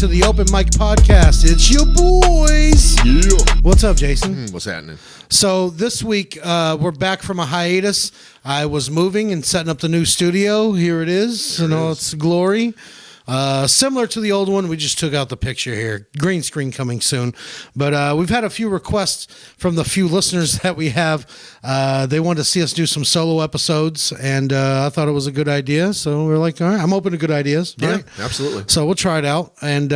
to the Open Mic Podcast. It's your boys. Yeah. What's up, Jason? What's happening? So this week, we're back from a hiatus. I was moving and setting up the new studio. Here it is in all its glory. Similar to the old one, we just took out the picture here. Green screen coming soon. But we've had a few requests from the few listeners that we have. They wanted to see us do some solo episodes, and I thought it was a good idea. So we're like, all right, I'm open to good ideas. Yeah, right? absolutely. So we'll try it out. And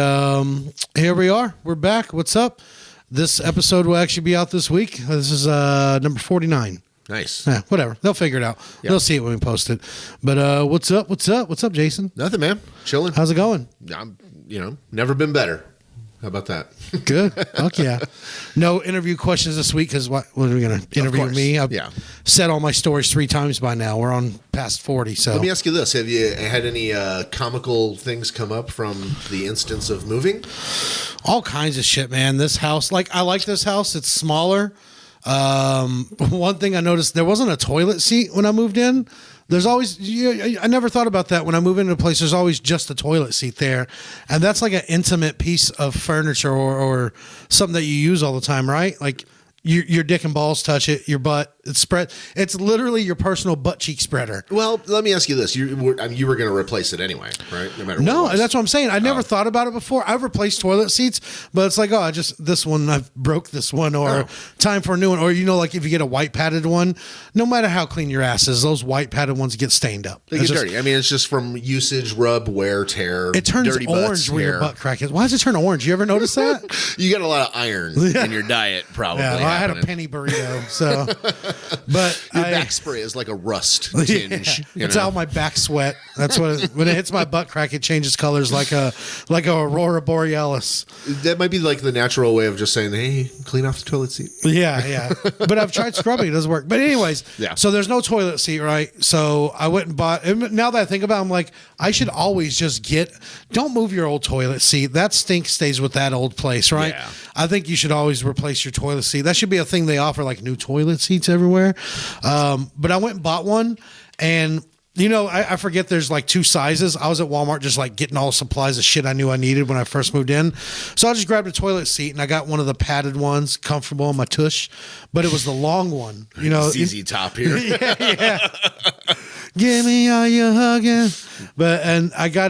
here we are. We're back. What's up? This episode will actually be out this week. This is number 49. Nice. Yeah, whatever. They'll figure it out. Yep. They'll see it when we post it. But what's up? What's up? What's up, Jason? Nothing, man. Chilling. How's it going? I'm, never been better. How about that? Good. Fuck yeah. No interview questions this week because what are we going to interview me? I've said all my stories 3 times by now. We're on past 40. So let me ask you this: have you had any comical things come up from the instance of moving? All kinds of shit, man. This house, I like this house. It's smaller. One thing I noticed, there wasn't a toilet seat when I moved in. There's always, I never thought about that. When I move into a place, there's always just a toilet seat there. And that's like an intimate piece of furniture or something that you use all the time, right? Like your dick and balls touch it, your butt, it's spread. It's literally your personal butt cheek spreader. Well, let me ask you this. You were going to replace it anyway, right? No matter what. No, that's what I'm saying. I never thought about it before. I've replaced toilet seats, but it's like, this one, I've broke this one, or time for a new one. Or, like if you get a white padded one, no matter how clean your ass is, those white padded ones get stained up. They get dirty. I mean, it's just from usage, rub, wear, tear. It turns dirty orange butts, when your butt crack is. Why does it turn orange? You ever notice that? You got a lot of iron in your diet, probably. Yeah, well, I had a penny burrito, so. But your back spray is like a rust tinge. It's how my back sweat. That's what when it hits my butt crack, it changes colors like a aurora borealis. That might be like the natural way of just saying, "Hey, clean off the toilet seat." Yeah. But I've tried scrubbing; it doesn't work. But anyways, so there's no toilet seat, right? So I went and bought. And now that I think about it, I'm like, I should always just don't move your old toilet seat. That stink stays with that old place, right? Yeah. I think you should always replace your toilet seat. That should be a thing they offer, like new toilet seats everywhere. But I went and bought one, and I forget there's like 2 sizes. I was at Walmart just like getting all supplies of shit I knew I needed when I first moved in. So I just grabbed a toilet seat, and I got one of the padded ones, comfortable on my tush, but it was the long one. ZZ Top here. Yeah. Give me all your hugging. And I got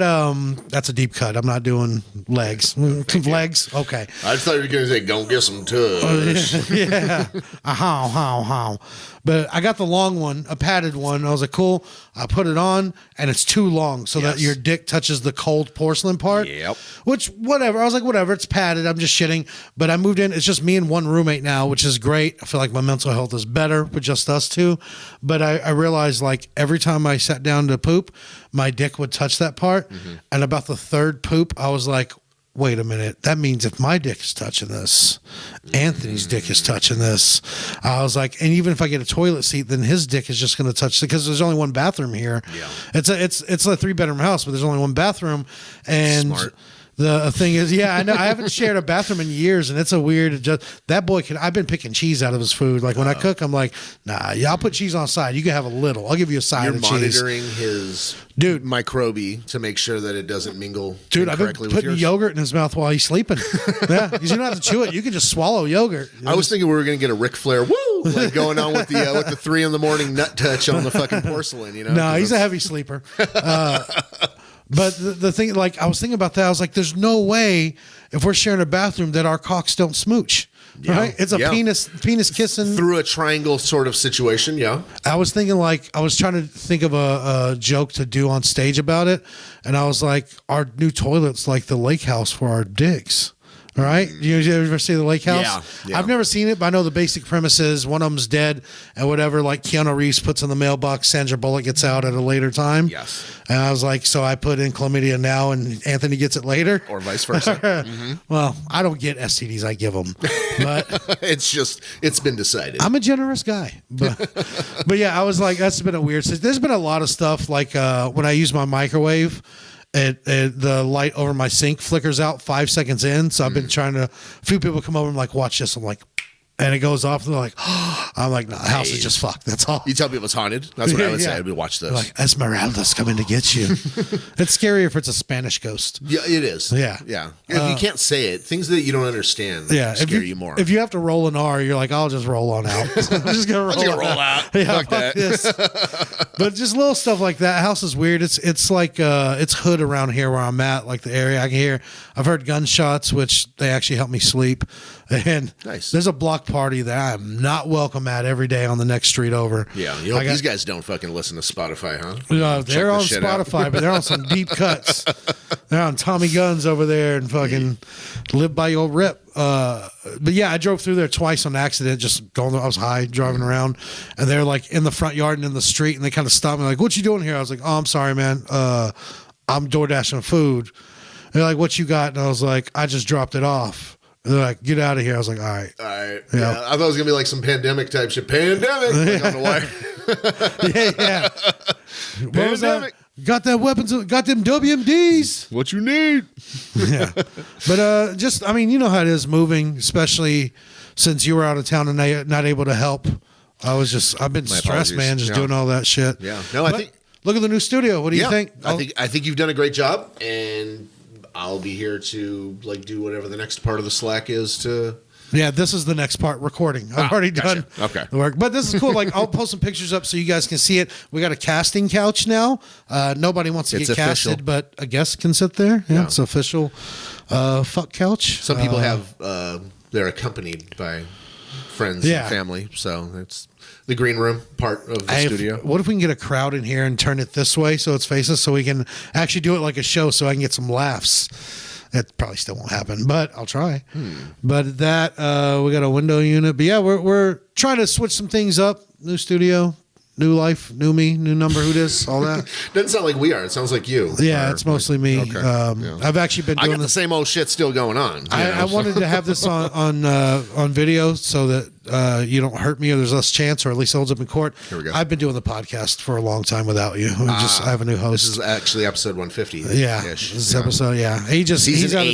that's a deep cut. I'm not doing legs. Legs, okay. I thought you were gonna say, "Go get some tush." Yeah. How. But I got the long one, a padded one. I was like, cool. I put it on, and it's too long so that your dick touches the cold porcelain part. Yep. Which, whatever. I was like, whatever. It's padded. I'm just shitting. But I moved in. It's just me and one roommate now, which is great. I feel like my mental health is better with just us two. But I realized, like, every time I sat down to poop, my dick would touch that part. Mm-hmm. And about the 3rd poop, I was like, wait a minute. That means if my dick is touching this, Anthony's dick is touching this. I was like, and even if I get a toilet seat, then his dick is just going to touch it because there's only one bathroom here. Yeah. It's a 3-bedroom house, but there's only one bathroom. And smart. The thing is, I know I haven't shared a bathroom in years, and it's a weird. That boy I've been picking cheese out of his food. Like when I cook, I'm like, nah, I'll put cheese on the side. You can have a little. I'll give you a side of cheese. You're monitoring his microbe to make sure that it doesn't mingle. Dude, I've been putting yogurt in his mouth while he's sleeping. Yeah, because you don't have to chew it. You can just swallow yogurt. I was thinking we were going to get a Ric Flair woo like going on with the 3 a.m. nut touch on the fucking porcelain. No, he's a heavy sleeper. But the thing, like, I was thinking about that. I was like, there's no way if we're sharing a bathroom that our cocks don't smooch. Yeah. Right? It's a penis kissing. Through a triangle sort of situation, yeah. I was thinking, like, I was trying to think of a joke to do on stage about it. And I was like, our new toilet's like the lake house for our dicks. All right. You ever see the lake house? Yeah. I've never seen it, but I know the basic premise is one of them's dead and whatever, like Keanu Reeves puts in the mailbox, Sandra Bullock gets out at a later time. Yes. And I was like, so I put in chlamydia now and Anthony gets it later? Or vice versa. Mm-hmm. Well, I don't get STDs, I give them. But it's been decided. I'm a generous guy. But yeah, I was like, that's been a weird, there's been a lot of stuff like when I use my microwave, the light over my sink flickers out 5 seconds in. So I've been trying to, a few people come over and like, watch this. I'm like, and it goes off, and they're like, oh. I'm like, no, the house is just fucked. That's all. You tell people it's haunted. That's what I would say. I'd be watch this. They're like, Esmeralda's coming to get you. It's scary if it's a Spanish ghost. Yeah, it is. Yeah. If you can't say it, things that you don't understand scare you more. If you have to roll an R, you're like, I'll just roll on out. I'm just gonna roll out. Yeah, fuck that. This. But just little stuff like that. House is weird. It's like it's hood around here where I'm at, like the area. I've heard gunshots, which they actually help me sleep. And nice. There's a block party that I'm not welcome at every day on the next street over. Yeah, these guys don't fucking listen to Spotify, huh? They're on Spotify, but they're on some deep cuts. They're on Tommy Guns over there and fucking live by your rip. But yeah, I drove through there twice on accident, just going there. I was high, driving around, and they're like in the front yard and in the street, and they kind of stopped me like, what you doing here? I was like, oh, I'm sorry, man. I'm door dashing food. They're like, what you got? And I was like, I just dropped it off. They're like, get out of here. I was like, all right. Yeah. I thought it was going to be like some pandemic type shit. Pandemic. Like on the wire. yeah. What was that? Got that weapons, got them WMDs. What you need. Yeah. But just, I mean, you know how it is moving, especially since you were out of town and not able to help. I've been stressed, man, just doing all that shit. Yeah. No, I think. Look at the new studio. What do you think? I think you've done a great job, and I'll be here to like do whatever the next part of the slack is to. Yeah, this is the next part, recording. I've already done the work. But this is cool. Like, I'll post some pictures up so you guys can see it. We got a casting couch now. Nobody wants to get casted, but a guest can sit there. Yeah. It's official fuck couch. Some people they're accompanied by friends and family. So it's the green room part of the studio. What if we can get a crowd in here and turn it this way so it's faces so we can actually do it like a show so I can get some laughs? It probably still won't happen, but I'll try. But that we got a window unit. But yeah, we're trying to switch some things up. New studio, new life, new me, new number. Who dis? All that. Doesn't sound like we are. It sounds like you. Yeah, it's mostly me. Okay. I've actually been doing the same old shit still going on. I wanted to have this on video so that you don't hurt me or there's less chance, or at least it holds up in court. Here we go. I've been doing the podcast for a long time without you. I have a new host. This is actually episode 150. Yeah, this is episode. Yeah, he's got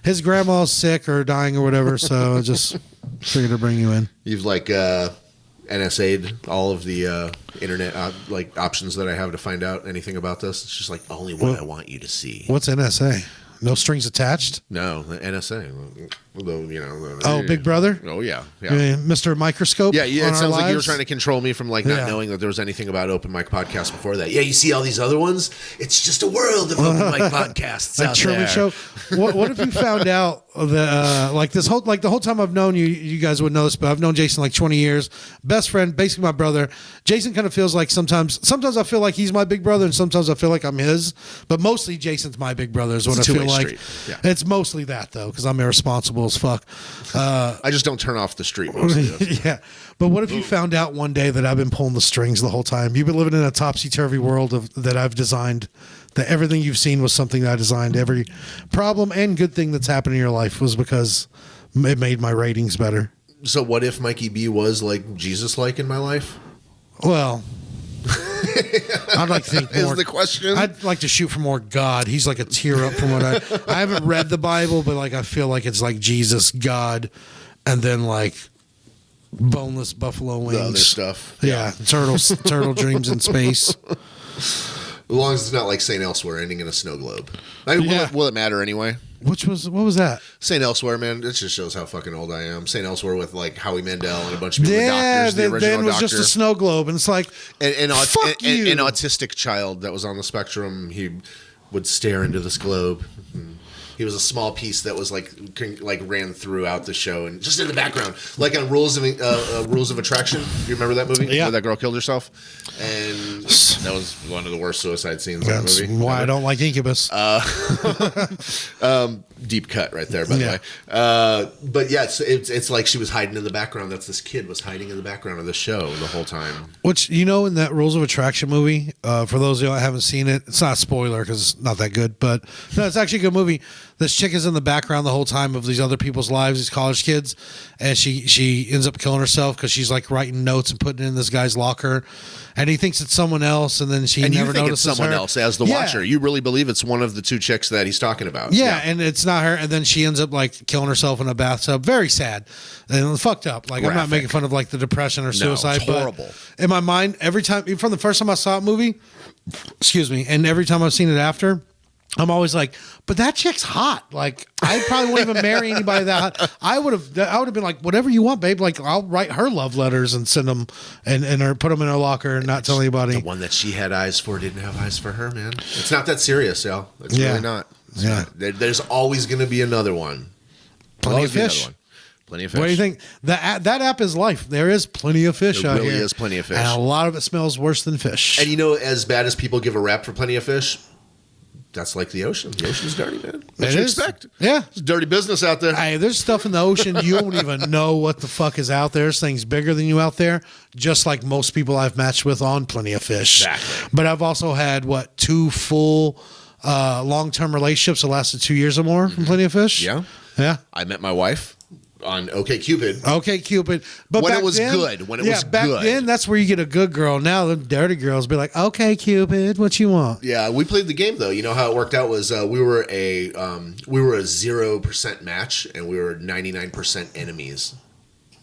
his grandma's sick or dying or whatever, so I just figured to bring you in. You've like NSA'd all of the internet options that I have to find out anything about this. It's just like only what I want you to see. What's NSA? No strings attached? No, the NSA. Big Brother? Oh, yeah. Mr. Microscope? Yeah, it sounds like you were trying to control me from not knowing that there was anything about open mic podcasts before that. Yeah, you see all these other ones? It's just a world of open mic podcasts out Truman there. Show. What if you found out that the whole time I've known you, you guys would know this, but I've known Jason like 20 years. Best friend, basically my brother. Jason kind of feels like sometimes I feel like he's my big brother, and sometimes I feel like I'm his. But mostly Jason's my big brother is what I feel like. Yeah. It's mostly that though, because I'm irresponsible as fuck. I just don't turn off the street mostly. Yeah. But what if you found out one day that I've been pulling the strings the whole time? You've been living in a topsy-turvy world that I've designed, that everything you've seen was something that I designed. Every problem and good thing that's happened in your life was because it made my ratings better. So what if Mikey B was like Jesus-like in my life? Well, I'd like to think more. Is the question? I'd like to shoot for more God. He's like a tier up from what I haven't read the Bible, but like I feel like it's like Jesus, God, and then like boneless buffalo wings. The other stuff. Yeah. Turtle dreams in space. As long as it's not like St. Elsewhere ending in a snow globe. Will it matter anyway? What was that? St. Elsewhere, man. It just shows how fucking old I am. St. Elsewhere with like Howie Mandel and a bunch of people, the doctors, the original then it was just a snow globe, and it's like an autistic child that was on the spectrum. He would stare into this globe. He was a small piece that was like ran throughout the show and just in the background, like on Rules of Attraction. You remember that movie? Yeah, where that girl killed herself, and that was one of the worst suicide scenes in the movie. Why I don't like Incubus. Deep cut right there, by the way. But yeah, it's like she was hiding in the background. This kid was hiding in the background of the show the whole time. Which, in that Rules of Attraction movie, for those of you that haven't seen it, it's not a spoiler because it's not that good, but no, it's actually a good movie. this chick is in the background the whole time of these other people's lives, these college kids, and she ends up killing herself because she's like writing notes and putting it in this guy's locker, and he thinks it's someone else, and then she and never you think notices it's someone her. else as the watcher. You really believe it's one of the two chicks that he's talking about. Yeah, and it's not her, and then she ends up like killing herself in a bathtub. Very sad and fucked up. Like, I'm not making fun of like the depression or suicide. It's horrible. But in my mind, every time, from the first time I saw a movie, excuse me, and every time I've seen it after, I'm always like, but that chick's hot. Like, I probably wouldn't even marry anybody that hot. I would have been like, whatever you want, babe. Like, I'll write her love letters and send them and put them in her locker and not tell anybody. The one that she had eyes for didn't have eyes for her, man. It's not that serious, y'all. It's really not. It's not. There's always going to be another one. Plenty of fish. Plenty of fish. What do you think? That app is life. There is plenty of fish out here. There really is plenty of fish. And a lot of it smells worse than fish. And as bad as people give a rap for plenty of fish, that's like the ocean. The ocean's dirty, man. What you expect? Yeah. It's dirty business out there. Hey, there's stuff in the ocean you don't even know what the fuck is out there. There's things bigger than you out there, just like most people I've matched with on Plenty of Fish. Exactly. But I've also had, 2 full long-term relationships that lasted 2 years or more from Plenty of Fish. Yeah. Yeah. I met my wife on OkCupid. OkCupid. But when back it was then, good. When it was back good. then, that's where you get a good girl. Now the dirty girls be like, okay, Cupid, what you want? Yeah, we played the game though. You know how it worked out was we were a 0% match and we were 99% enemies.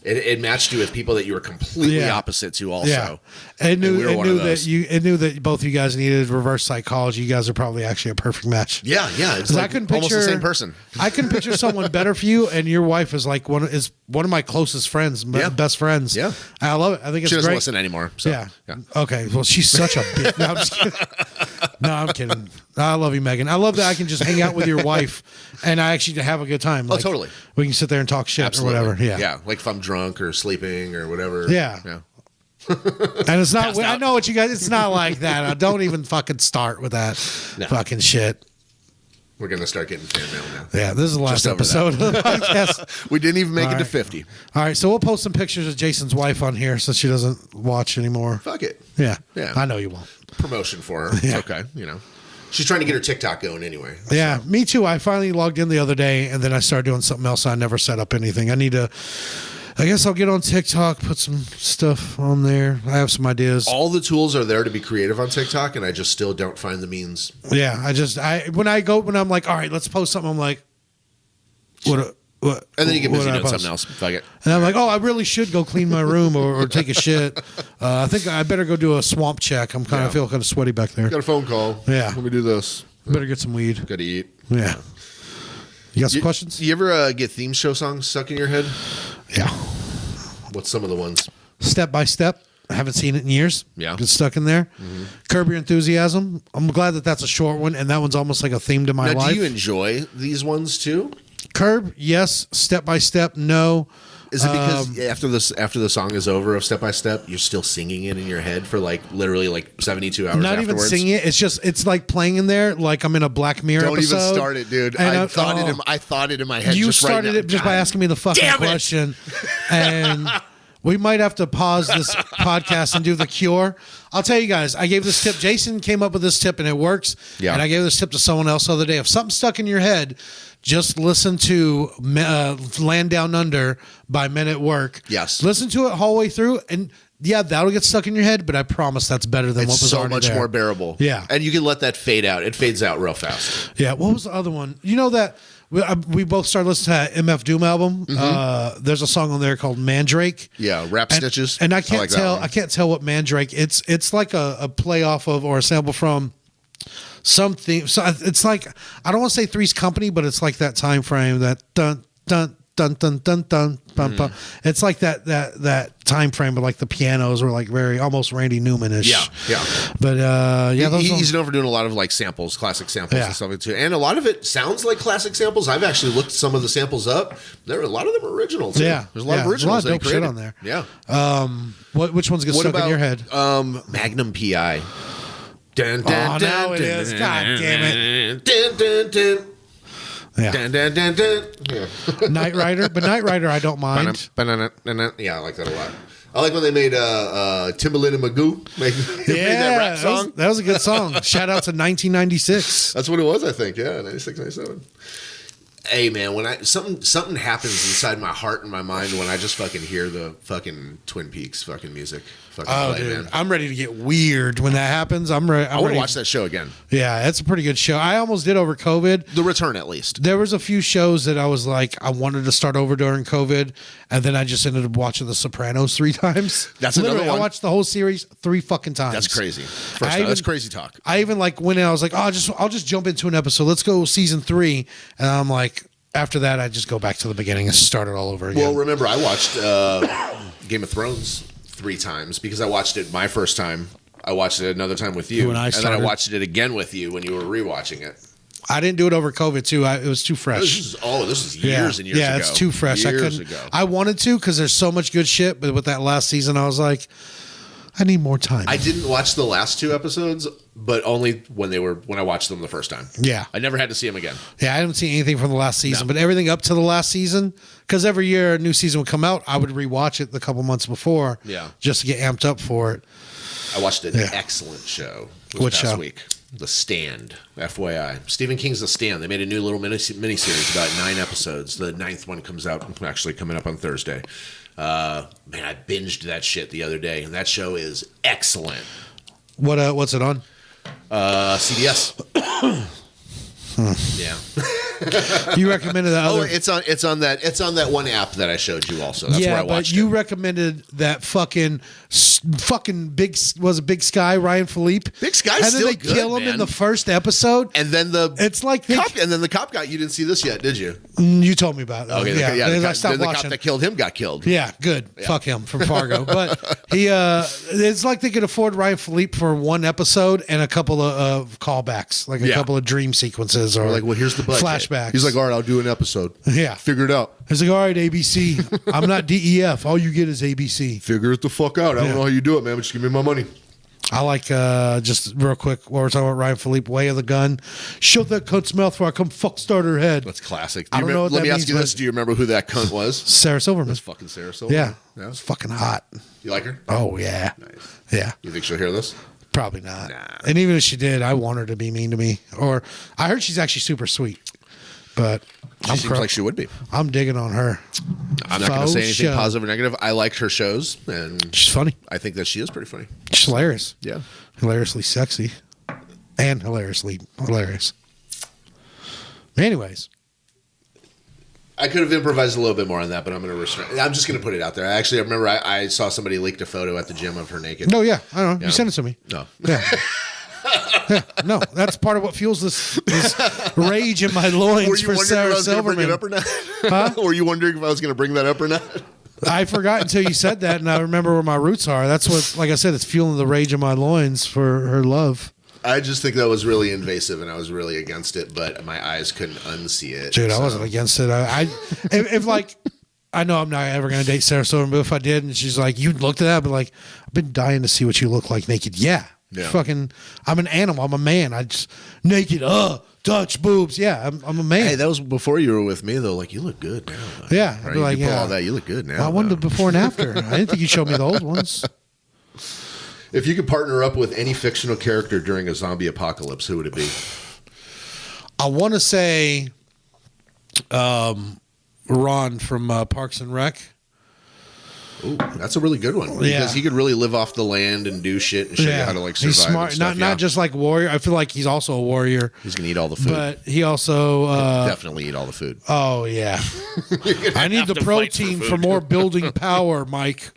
It matched you with people that you were completely opposite to also. Yeah. It knew that both you guys needed reverse psychology. You guys are probably actually a perfect match. Yeah. It's like I couldn't picture, almost the same person. I couldn't picture someone better for you, and your wife is like one of my closest friends, best friends. Yeah. I love it. I think it's she doesn't great. listen anymore. So, yeah. Okay. Well, she's such a bitch. No, I'm just kidding. No, I'm kidding. I love you, Megan. I love that I can just hang out with your wife and I actually have a good time. Like, totally. We can sit there and talk shit or whatever. Yeah. Yeah. Like if I'm drunk or sleeping or whatever. Yeah. And it's not, I know what you guys, it's not like that. I don't even fucking start with that fucking shit. We're going to start getting fan mail now. Yeah, this is the last episode of the podcast. We didn't even make it to 50. All right, so we'll post some pictures of Jason's wife on here so she doesn't watch anymore. Fuck it. Yeah. Yeah. I know you won't. Promotion for her. Yeah. It's okay. She's trying to get her TikTok going anyway. Yeah, me too. I finally logged in the other day and then I started doing something else. I never set up anything. I guess I'll get on TikTok, put some stuff on there. I have some ideas. All the tools are there to be creative on TikTok, and I just still don't find the means. Yeah, when I'm like, all right, let's post something. I'm like, what? And then you get busy doing something else. Fuck it. And I'm like, oh, I really should go clean my room or take a shit. I think I better go do a swamp check. I'm feel kind of sweaty back there. Got a phone call. Yeah. Let me do this. Better get some weed. Got to eat. Yeah. You got some questions? You ever get theme show songs stuck in your head? Yeah. What's some of the ones? Step by Step. I haven't seen it in years. Yeah. It's stuck in there. Mm-hmm. Curb Your Enthusiasm. I'm glad that that's a short one, and that one's almost like a theme to my life. Do you enjoy these ones too? Curb, yes. Step by Step, no. Is it because after the song is over of Step by Step, you're still singing it in your head for literally 72 hours Not afterwards? even singing it. It's like playing in there like I'm in a Black Mirror episode. Don't even start it, dude. I thought it in my head. You just started right now. it just by asking me the fucking question. And we might have to pause this podcast and do the cure. I'll tell you guys, I gave this tip. Jason came up with this tip and it works. Yeah. And I gave this tip to someone else the other day. If something's stuck in your head, just listen to Land Down Under by Men at Work. Yes. Listen to it all the way through. And yeah, that'll get stuck in your head, but I promise that's better than what was already there. It's so much more bearable. Yeah. And you can let that fade out. It fades out real fast. Yeah. What was the other one? You know that we both started listening to MF Doom album. Mm-hmm. There's a song on there called Mandrake. Yeah, Rap Stitches. And I can't tell what Mandrake. It's like a play off of or a sample from something. So it's like, I don't want to say Three's Company, but it's like that time frame that dun dun dun dun dun dun bum, bum. It's like that time frame, but like the pianos were like very almost Randy Newman-ish. Yeah. But he's known for doing a lot of samples, classic samples and stuff too. And a lot of it sounds like classic samples. I've actually looked some of the samples up. A lot of them are original too. Yeah. There's a lot of originals. There's a lot of dope shit on there. Yeah. Which ones get stuck in your head? Magnum PI. Dun, dun, now it is. God damn it. Dun, dun, dun. Yeah. Dun, dun, dun, dun. Yeah. Knight Rider, but Knight Rider I don't mind. Yeah, I like that a lot. I like when they made Timbaland and Magoo made that rap song. That was a good song. Shout out to 1996. That's what it was, I think. Yeah, 96, 97. Hey man, when something happens inside my heart and my mind when I just fucking hear the fucking Twin Peaks fucking music. Fucking dude, man. I'm ready to get weird when that happens. I want to watch that show again. Yeah, it's a pretty good show. I almost did over COVID. The Return, at least. There was a few shows that I was like, I wanted to start over during COVID, and then I just ended up watching The Sopranos 3 times. That's another one. I watched the whole series 3 fucking times. That's crazy. That's crazy talk. I even like went in. I was like, I'll just jump into an episode. Let's go season 3, and I'm like. After that, I just go back to the beginning and start it all over again. Well, remember, I watched Game of Thrones 3 times because I watched it my first time. I watched it another time with you. And then I watched it again with you when you were rewatching it. I didn't do it over COVID, too. It was too fresh. This is years and years ago. Yeah, it's too fresh. Years ago. I wanted to because there's so much good shit, but with that last season, I was like, I need more time. I didn't watch the last 2 episodes, but only when I watched them the first time. Yeah. I never had to see them again. Yeah, I haven't seen anything from the last season, but everything up to the last season, because every year a new season would come out, I would rewatch it the couple months before just to get amped up for it. I watched an excellent show this past week. The Stand, FYI. Stephen King's The Stand. They made a new little miniseries, about 9 episodes. The 9th one comes out, actually coming up on Thursday. Man, I binged that shit the other day, and that show is excellent. What's it on? CBS. Yeah. You recommended that. It's on that one app that I showed you. Also, that's where I watched but you recommended that fucking big Big Sky Ryan Philippe. Big Sky's still good, and then they kill him in the first episode, and then the cop guy. You didn't see this yet, did you? You told me about it. Okay, the cop that killed him got killed. Yeah, good. Yeah. Fuck him from Fargo. But it's like they could afford Ryan Philippe for 1 episode and a couple of callbacks, like a couple of dream sequences or like, well, here's the budget. Flashbacks. He's like, all right, I'll do an episode. Yeah, figure it out. He's like, all right, ABC. I'm not DEF. All you get is ABC. Figure it the fuck out. I don't know how you do it, man. But just give me my money. I like, just real quick, while we're talking about Ryan Philippe, way of the gun. Shut that cunt's mouth before I come fuck start her head. That's classic. I don't know what Let that me means, ask you this. Do you remember who that cunt was? Sarah Silverman. That's fucking Sarah Silverman. Yeah. It's fucking hot. You like her? Oh, yeah. Nice. Yeah. You think she'll hear this? Probably not. Nah. And even if she did, I want her to be mean to me. Or I heard she's actually super sweet. But she seems like she would be. I'm digging on her. I'm not going to say anything positive or negative. I liked her shows, and she's funny. I think that she is pretty funny. She's hilarious. Yeah, hilariously sexy, and hilariously hilarious. Anyways, I could have improvised a little bit more on that, but I'm going to restrain. I'm just going to put it out there. I remember I saw somebody leaked a photo at the gym of her naked. No, yeah, I don't know. You sent it to me. No, yeah. Yeah, no, that's part of what fuels this rage in my loins for Sarah Silverman. Huh? Were you wondering if I was going to bring that up or not? I forgot until you said that, and I remember where my roots are. That's what, like I said, it's fueling the rage in my loins for her love. I just think that was really invasive, and I was really against it, but my eyes couldn't unsee it. Dude, I wasn't against it. If like, I know I'm not ever going to date Sarah Silverman, but if I did, and she's like, you looked at that, but like, I've been dying to see what you look like naked. Yeah. Fucking, I'm an animal. I'm a man. I just naked. Touch boobs. Yeah, I'm a man. Hey, that was before you were with me though. Like, you look good now. Yeah, right? Like, you pull all that. You look good now. Well, I wanted the before and after. I didn't think you showed me the old ones. If you could partner up with any fictional character during a zombie apocalypse, who would it be? I want to say, Ron from Parks and Rec. Ooh, that's a really good one because he could really live off the land and do shit and show you how to like survive. He's smart, and stuff. not just like warrior. I feel like he's also a warrior. He's gonna eat all the food, but he also definitely eat all the food. Oh yeah, I need the protein for more building power, Mike.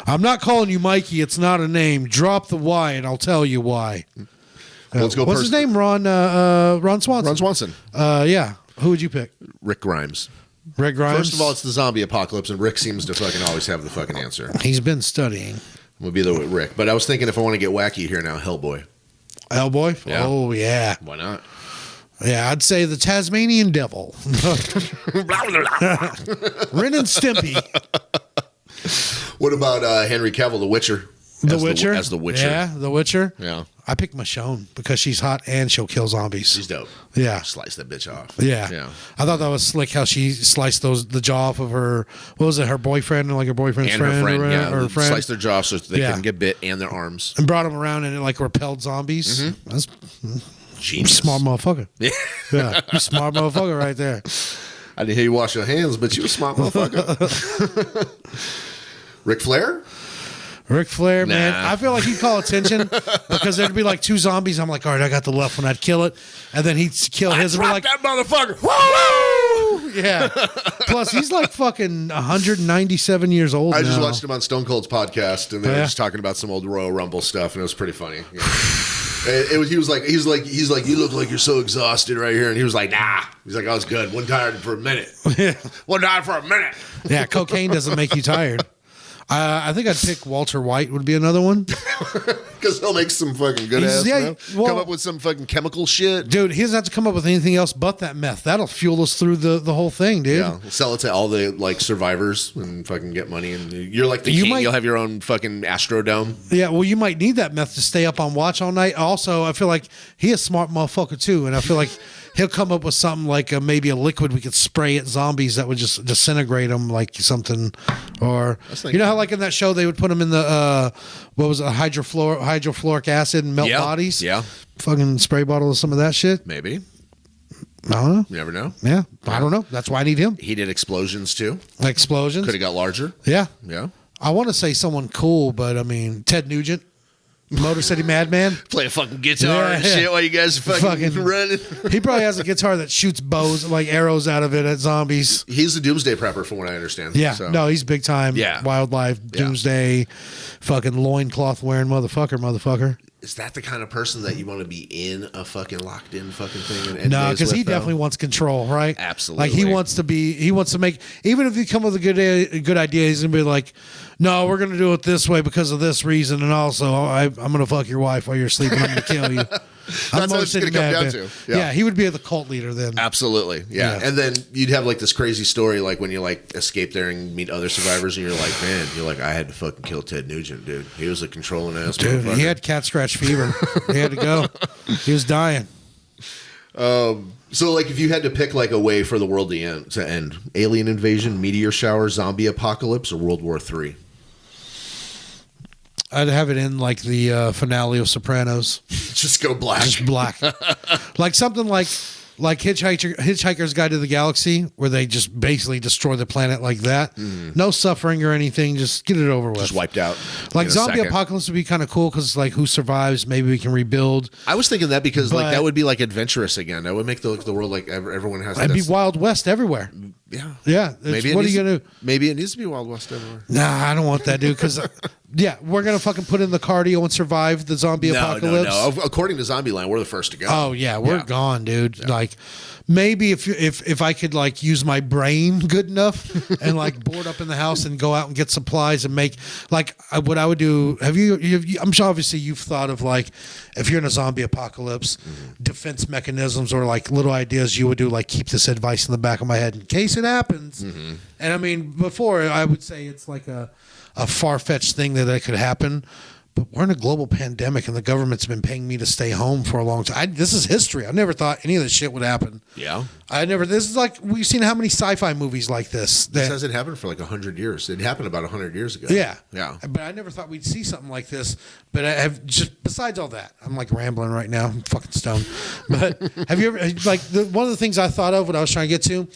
I'm not calling you Mikey. It's not a name. Drop the Y, and I'll tell you why. Let's go. What's his name? Ron Swanson. Ron Swanson. Yeah. Who would you pick? Rick Grimes. Rick Grimes? First of all, it's the zombie apocalypse, and Rick seems to fucking always have the fucking answer. He's been studying. We'll be there with Rick. But I was thinking if I want to get wacky here now, Hellboy. Hellboy? Yeah. Oh, yeah. Why not? Yeah, I'd say the Tasmanian Devil. Ren and Stimpy. What about Henry Cavill, The Witcher? As the Witcher. Yeah, The Witcher. Yeah. I picked Michonne because she's hot and she'll kill zombies. She's dope. Yeah. Slice that bitch off. Yeah. I thought that was slick how she sliced the jaw off of her, what was it, her boyfriend, like her boyfriend's and friend? Her friend, or friend. Sliced their jaw so they couldn't get bit and their arms. And brought them around and it like repelled zombies. Mm-hmm. Genius. Smart motherfucker. Yeah. Yeah, you smart motherfucker right there. I didn't hear you wash your hands, but you a smart motherfucker. Ric Flair? Ric Flair, man. I feel like he'd call attention because there'd be like two zombies. I'm like, all right, I got the left one. I'd kill it. And then he'd kill his. And be like, that motherfucker. Woo! Yeah. Plus, he's like fucking 197 years old I just now. watched him on Stone Cold's podcast, and they were just talking about some old Royal Rumble stuff, and it was pretty funny. Yeah. He was like, you look like you're so exhausted right here, and he was like, nah. He's like, I was good. Wasn't tired for a minute. Yeah. Wasn't tired for a minute. Yeah, cocaine doesn't make you tired. I think I'd pick Walter White would be another one. Because he'll make some fucking good ass meth. Come up with some fucking chemical shit. Dude, he doesn't have to come up with anything else but that meth. That'll fuel us through the whole thing, dude. Yeah, we'll sell it to all the like survivors and fucking get money. And you're like the king. You'll have your own fucking Astrodome. Yeah, well, you might need that meth to stay up on watch all night. Also, I feel like he a smart motherfucker too, and I feel like he'll come up with something like maybe a liquid we could spray at zombies that would just disintegrate them, like something. Or you know how like in that show they would put them in the what was it, hydrofluoric acid and melt bodies? Yeah, fucking spray bottle of some of that shit. Maybe. I don't know. You never know. Yeah, I don't know. That's why I need him. He did explosions too. Explosions. Could have got larger. Yeah. Yeah. I want to say someone cool, but I mean Ted Nugent. Motor City Madman. Play a fucking guitar and shit while you guys are fucking running. He probably has a guitar that shoots bows, like arrows out of it at zombies. He's a doomsday prepper from what I understand. Yeah. So. No, he's big time. Yeah. Wildlife, doomsday, fucking loincloth wearing motherfucker. Is that the kind of person that you want to be in a fucking locked in fucking thing? And no, because he definitely wants control, right? Absolutely. Like he wants to make, even if you come with a good idea, he's going to be like, no, we're going to do it this way because of this reason. And also I'm going to fuck your wife while you're sleeping. I'm going to kill you. That's what it's going to come down to. Yeah, he would be the cult leader then. Absolutely. Yeah. And then you'd have like this crazy story, like when you like escape there and meet other survivors and you're like, man, I had to fucking kill Ted Nugent, dude. He was a controlling ass motherfucker. He had cat scratch fever. He had to go. He was dying. So like if you had to pick like a way for the world to end, alien invasion, meteor shower, zombie apocalypse, or World War III? I'd have it in like the finale of Sopranos. Just go black. Just black. Like something like Hitchhiker's Guide to the Galaxy, where they just basically destroy the planet like that. No suffering or anything. Just get it over with. Just wiped out. Like zombie apocalypse would be kind of cool because like who survives? Maybe we can rebuild. I was thinking that because like that would be like adventurous again. That would make the world like everyone has. It'd be Wild West everywhere. Yeah. Yeah. Maybe what are you going to do? Maybe it needs to be Wild West everywhere. Nah, I don't want that, dude. Because, we're going to fucking put in the cardio and survive the zombie apocalypse. No. According to Zombieland, we're the first to go. Oh, yeah. We're gone, dude. Yeah. Like, maybe if I could, like, use my brain good enough and, like, board up in the house and go out and get supplies and make, like, what I would do. I'm sure obviously you've thought of, like, if you're in a zombie apocalypse, defense mechanisms or, like, little ideas you would do, like, keep this advice in the back of my head in case it happens. And I mean, before I would say it's like a far-fetched thing that could happen, but we're in a global pandemic and the government's been paying me to stay home for a long time. This is history. I never thought any of this shit would happen. Yeah. This is like, we've seen how many sci-fi movies like this. This hasn't happened for like 100 years. It happened about 100 years ago. Yeah. Yeah. But I never thought we'd see something like this. But I have just, besides all that, I'm like rambling right now. I'm fucking stoned. But have you ever, like, one of the things I thought of when I was trying to get to,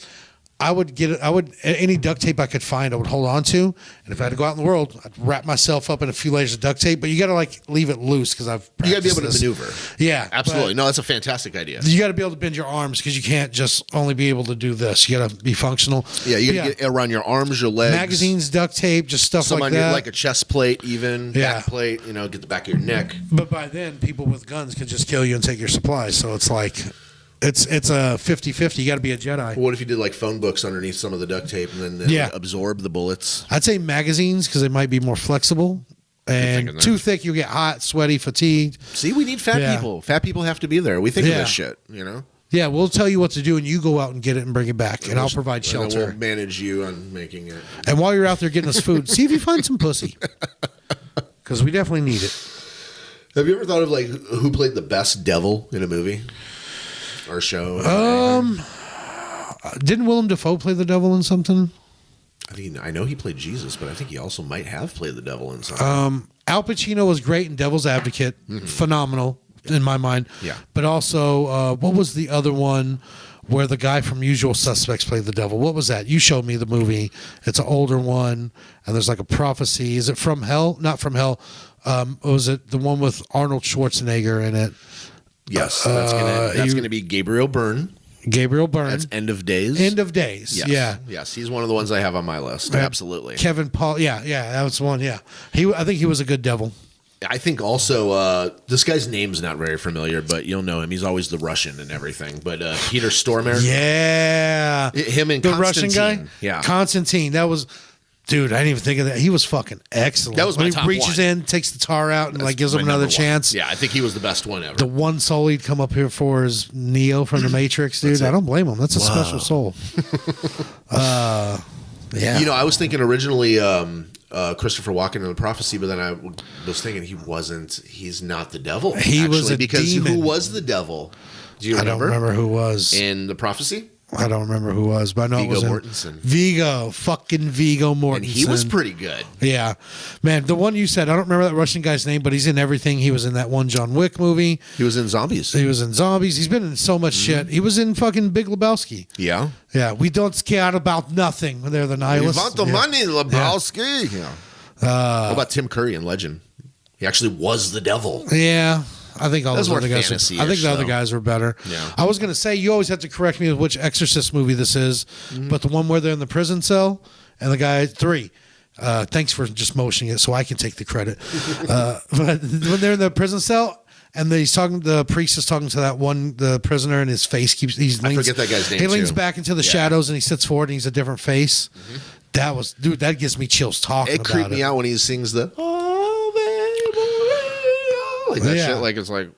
any duct tape I could find, I would hold on to. And if I had to go out in the world, I'd wrap myself up in a few layers of duct tape. But you got to like leave it loose because you got to be able to maneuver. Yeah, absolutely. No, that's a fantastic idea. You got to be able to bend your arms because you can't just only be able to do this. You got to be functional. Yeah, you got to get around your arms, your legs, magazines, duct tape, just stuff like that. Like a chest plate, even back plate. Get the back of your neck. But by then, people with guns can just kill you and take your supplies. So it's like. It's a 50-50. You got to be a Jedi. What if you did like phone books underneath some of the duct tape and then absorb the bullets? I'd say magazines because they might be more flexible. And too thick, you get hot, sweaty, fatigued. See, we need fat people. Fat people have to be there. We think of this shit, Yeah, we'll tell you what to do, and you go out and get it and bring it back, and I'll provide shelter. And we'll manage you on making it. And while you're out there getting us food, see if you find some pussy, because we definitely need it. Have you ever thought of like who played the best devil in a movie? Or show? Didn't Willem Dafoe play the devil in something? I know he played Jesus, but I think he also might have played the devil in something. Al Pacino was great in Devil's Advocate. Phenomenal. in my mind. Yeah. But also, what was the other one where the guy from Usual Suspects played the devil? What was that? You showed me the movie. It's an older one, and there's like a prophecy. Is it From Hell? Not From Hell. Was it the one with Arnold Schwarzenegger in it? Yes, that's gonna be Gabriel Byrne. Gabriel Byrne. That's End of Days. End of Days. Yes. Yeah. Yes, he's one of the ones I have on my list. Absolutely. Kevin Paul. Yeah, that was one. Yeah. I think he was a good devil. I think also this guy's name's not very familiar, but you'll know him. He's always the Russian and everything. But Peter Stormare. Yeah. Him and the Constantine. Russian guy? Yeah. Constantine. That was... Dude, I didn't even think of that. He was fucking excellent. That was my when top he reaches one. in, takes the tar out, and like gives him my another number one. chance. Yeah, I think he was the best one ever. The one soul he'd come up here for is Neo from the Matrix, dude. I don't blame him. That's a special soul. Yeah. You know, I was thinking originally Christopher Walken in the Prophecy, but then I was thinking he's not the devil. He was a because demon. Who was the devil? Do you remember? I don't remember who was. In the Prophecy? I don't remember who was, but I know Viggo it was Mortensen. Fucking Viggo Mortensen. And he was pretty good. Yeah. Man, the one you said, I don't remember that Russian guy's name, but he's in everything. He was in that one John Wick movie. He was in Zombies. He was in Zombies. He's been in so much shit. He was in fucking Big Lebowski. Yeah. Yeah. We don't care about nothing when they're the We nihilists. want the money, Lebowski. Yeah. What about Tim Curry in Legend? He actually was the devil. Yeah. I think all That's those more other guys. I think the other guys were better. Yeah. I was gonna say you always have to correct me with which Exorcist movie this is, but the one where they're in the prison cell and the guy 3. Thanks for just motioning it so I can take the credit. But when they're in the prison cell and the priest is talking to the prisoner, and his face keeps. I forget that guy's name. He leans too. back into the shadows and he sits forward and he's a different face. That gives me chills talking about it. It creeped me out when he sings the. Like that shit, like it's like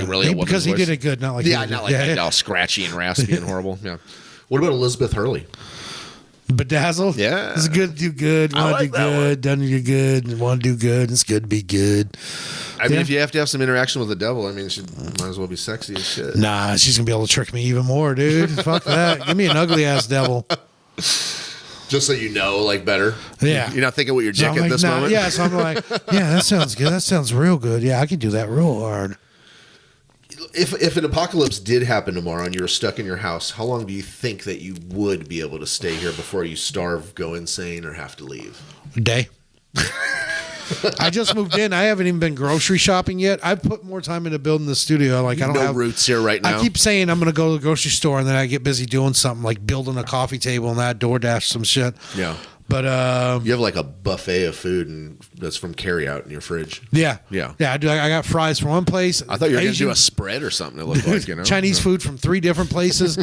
really a woman's because he voice. did it good, not like not like that all scratchy and raspy and horrible. Yeah. What about Elizabeth Hurley? Bedazzled. Yeah, it's good. Do good. Want to do good. Done do good. Want to do good. It's good to be good. I mean, if you have to have some interaction with the devil, I mean, she might as well be sexy as shit. Nah, she's gonna be able to trick me even more, dude. Fuck that. Give me an ugly ass devil. Just so you know, like better. Yeah. You're not thinking with your dick at this moment. Yeah, so I'm like, yeah, that sounds good. That sounds real good. Yeah, I can do that real hard. If an apocalypse did happen tomorrow and you were stuck in your house, how long do you think that you would be able to stay here before you starve, go insane, or have to leave? A day. I just moved in. I haven't even been grocery shopping yet. I've put more time into building the studio. Like I don't have roots here right now. I keep saying I'm going to go to the grocery store, and then I get busy doing something like building a coffee table and that, DoorDash some shit. Yeah. But you have like a buffet of food and that's from carryout in your fridge. Yeah. Yeah. I do. I got fries from one place. I thought you were going to do a spread or something. It looked like, you know, Chinese food from 3 different places.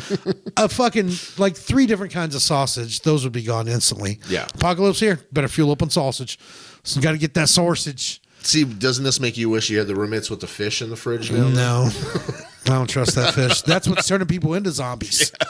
A fucking like 3 different kinds of sausage. Those would be gone instantly. Yeah. Apocalypse here. Better fuel up on sausage. So you got to get that sausage. See, doesn't this make you wish you had the roommates with the fish in the fridge now? No. I don't trust that fish. That's what's turning people into zombies. Yeah.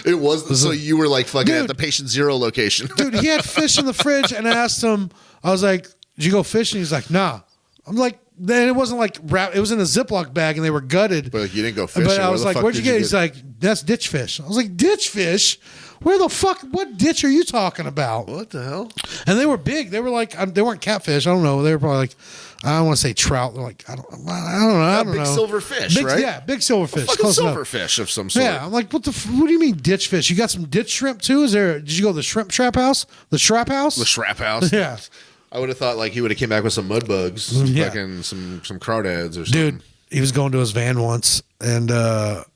It was. So you were like fucking at the patient 0 location. Dude, he had fish in the fridge, and I asked him, I was like, did you go fishing? He's like, nah. I'm like, then it wasn't like it was in a Ziploc bag and they were gutted. But you didn't go fishing. But I was like, where'd you get it? He's like, that's ditch fish. I was like, ditch fish? Where the fuck? What ditch are you talking about? What the hell? And they were big. They were like, they weren't catfish. I don't know. They were probably like, I don't want to say trout. They're like, I don't know. Big silver fish, right? Yeah, big silver fish. Fucking silver fish of some sort. Yeah, I'm like, what do you mean ditch fish? You got some ditch shrimp too? Did you go to the shrimp trap house? The Shrap House? The Shrap House? Yeah. I would have thought like he would have came back with some mud bugs, fucking some crawdads or something. Dude, he was going to his van once, and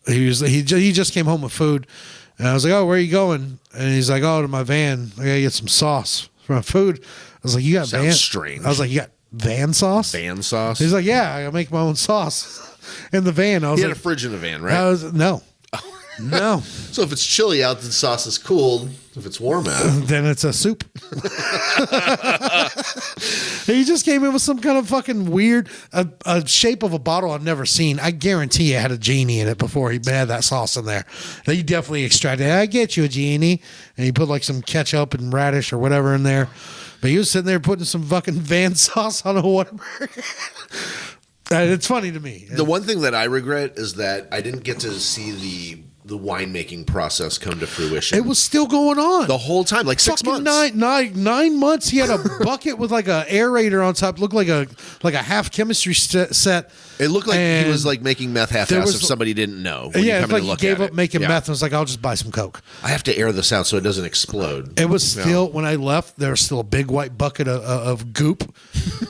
he just came home with food, and I was like, oh, where are you going? And he's like, oh, to my van. I gotta get some sauce for my food. I was like, you got Sounds van? strange. I was like, you got van sauce? Van sauce? He's like, yeah, I gotta make my own sauce in the van. I was He like, had a fridge in the van, right? No. No. So if it's chilly out, the sauce is cooled. If it's warm out, then it's a soup. He just came in with some kind of fucking weird a shape of a bottle I've never seen. I guarantee it had a genie in it before he had that sauce in there. He definitely extracted it. I get you a genie. And he put like some ketchup and radish or whatever in there. But he was sitting there putting some fucking van sauce on a Whataburger. It's funny to me. The one thing that I regret is that I didn't get to see the the winemaking process come to fruition. It was still going on the whole time, like 6 fucking months. 9 months. He had a bucket with like a aerator on top. Looked like a half chemistry set. It looked like And he was like making meth half-ass if somebody didn't know. When yeah, you it's come like to he look gave at up it. making Yeah. meth and was like, I'll just buy some Coke. I have to air this out so it doesn't explode. It was still, when I left, there was still a big white bucket of goop.